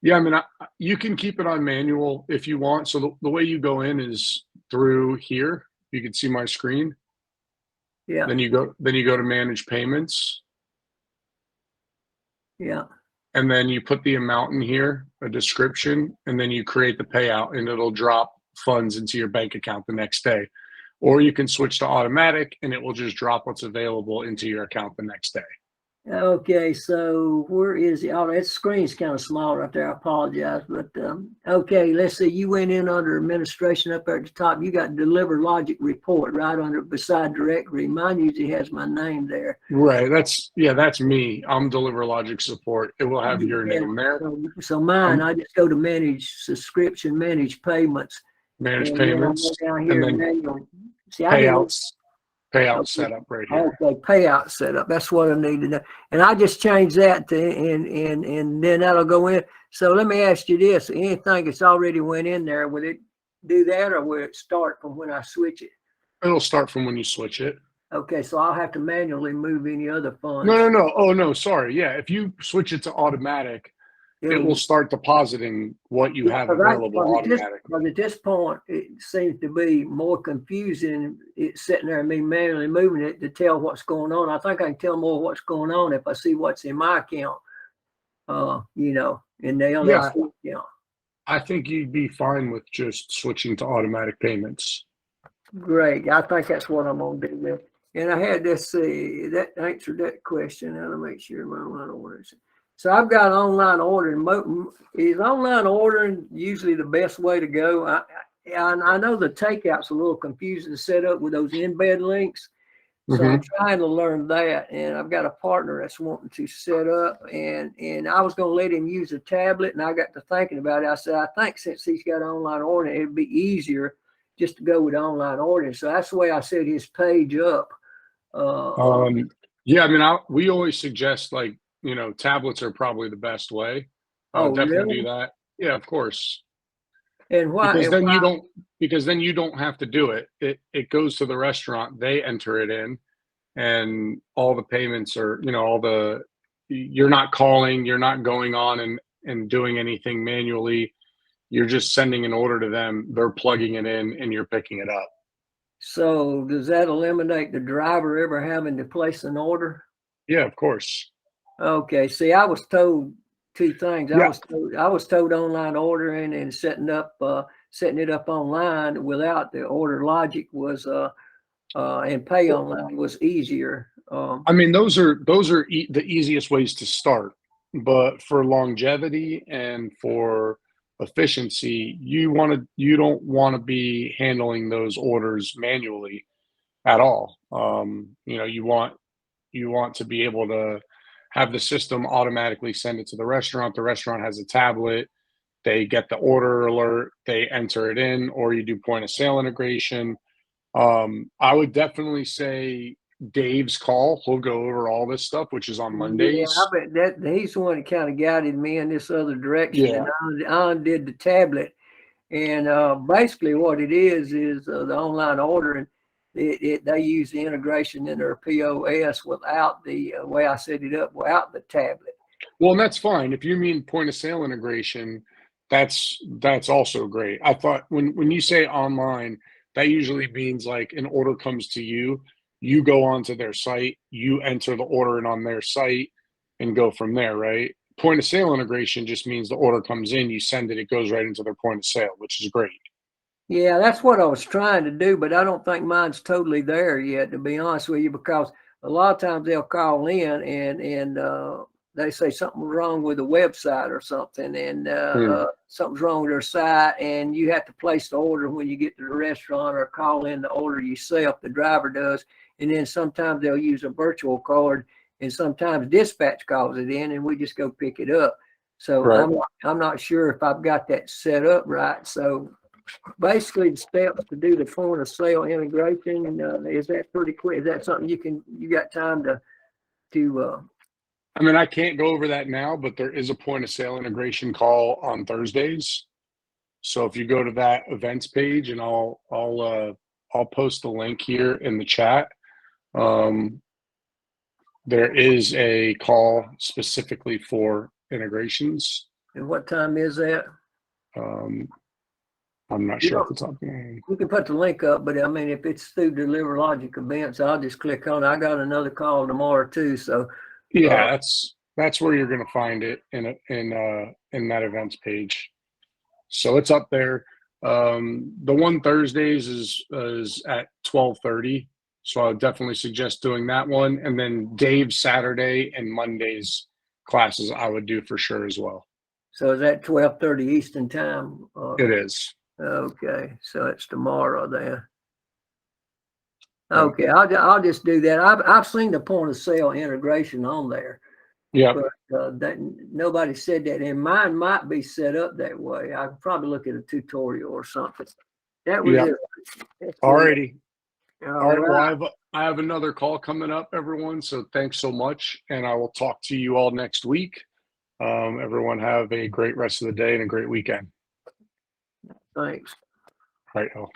Yeah, I mean, you can keep it on manual if you want. So the way you go in is through here. You can see my screen. Yeah. Then you go to manage payments. Yeah. And then you put the amount in here, a description, and then you create the payout, and it'll drop funds into your bank account the next day. Or you can switch to automatic, and it will just drop what's available into your account the next day. Okay, so where is it? Oh, that screen's kind of small right there. I apologize, but okay. Let's see. You went in under administration up there at the top. You got DeliverLogic report right under beside directory. Mine usually has my name there. Right. That's me. I'm DeliverLogic support. It will have your name there. So mine, I just go to manage subscription, manage payments, manage payments, down here and then manual. See, payout setup right here. Okay, payout setup. That's what I need to know. And I just change that to and then that'll go in. So let me ask you this: anything that's already went in there, will it do that, or will it start from when I switch it? It'll start from when you switch it. Okay, so I'll have to manually move any other funds. No. Oh no, sorry. Yeah, if you switch it to automatic, it will start depositing what you have available automatically. But at this point, it seems to be more confusing. It's sitting there and me manually moving it to tell what's going on. I think I can tell more what's going on if I see what's in my account, in the LLC account. I think you'd be fine with just switching to automatic payments. Great. I think that's what I'm going to do then. And I had this, that answered that question. Now to make sure my online orders. So I've got online ordering. Is online ordering usually the best way to go? I know the takeout's a little confusing to set up with those embed links. So I'm trying to learn that. And I've got a partner that's wanting to set up. And I was going to let him use a tablet. And I got to thinking about it. I said, I think since he's got online ordering, it'd be easier just to go with online ordering. So that's the way I set his page up. Yeah, I mean, we always suggest tablets are probably the best way. Definitely really? do that. Yeah, of course. And why? Because then you don't have to do it. It goes to the restaurant. They enter it in, and all the payments are, you're not calling, you're not going on and doing anything manually. You're just sending an order to them. They're plugging it in, and you're picking it up. So does that eliminate the driver ever having to place an order? Yeah, of course. Okay. See, I was told two things. I was told online ordering and setting it up online without the order logic was and pay online was easier. I mean, those are the easiest ways to start, but for longevity and for efficiency, you don't want to be handling those orders manually at all. You want to be able to have the system automatically send it to the restaurant. The restaurant has a tablet. They get the order alert. They enter it in, or you do point of sale integration. I would definitely say Dave's call. He'll go over all this stuff, which is on Mondays. Yeah, I bet he's the one that kind of guided me in this other direction. Yeah. And I undid the tablet. And basically what it is the online ordering. They use the integration in their POS without the way I set it up, without the tablet. Well, and that's fine. If you mean point of sale integration, that's also great. I thought when you say online, that usually means like an order comes to you, you go onto their site, you enter the order in on their site and go from there, right? Point of sale integration just means the order comes in, you send it, it goes right into their point of sale, which is great. Yeah, that's what I was trying to do, but I don't think mine's totally there yet, to be honest with you, because a lot of times they'll call in and they say something's wrong with the website or something, and something's wrong with their site, and you have to place the order when you get to the restaurant or call in the order yourself, the driver does, and then sometimes they'll use a virtual card, and sometimes dispatch calls it in, and we just go pick it up. So right. I'm not sure if I've got that set up right. So basically the steps to do the point of sale integration, is that pretty quick? Is that something you got time to I mean, I can't go over that now, but there is a point of sale integration call on Thursdays. So if you go to that events page, and I'll post the link here in the chat. There is a call specifically for integrations. And what time is that? I'm not sure off the top of my head. You can put the link up, but I mean, if it's through DeliverLogic events, I'll just click on it. I got another call tomorrow too, so. Yeah, that's where you're going to find it in that events page. So it's up there. The one Thursdays is at 12:30. So I would definitely suggest doing that one. And then Dave's Saturday and Monday's classes I would do for sure as well. So is that 12:30 Eastern time? It is. Okay, so it's tomorrow then. Okay, I'll just do that. I've seen the point of sale integration on there. Yeah. But that nobody said that, and mine might be set up that way. I could probably look at a tutorial or something. That was it. Alrighty. All right. right. Well, I have another call coming up, everyone. So thanks so much, and I will talk to you all next week. Everyone have a great rest of the day and a great weekend. Thanks. All right.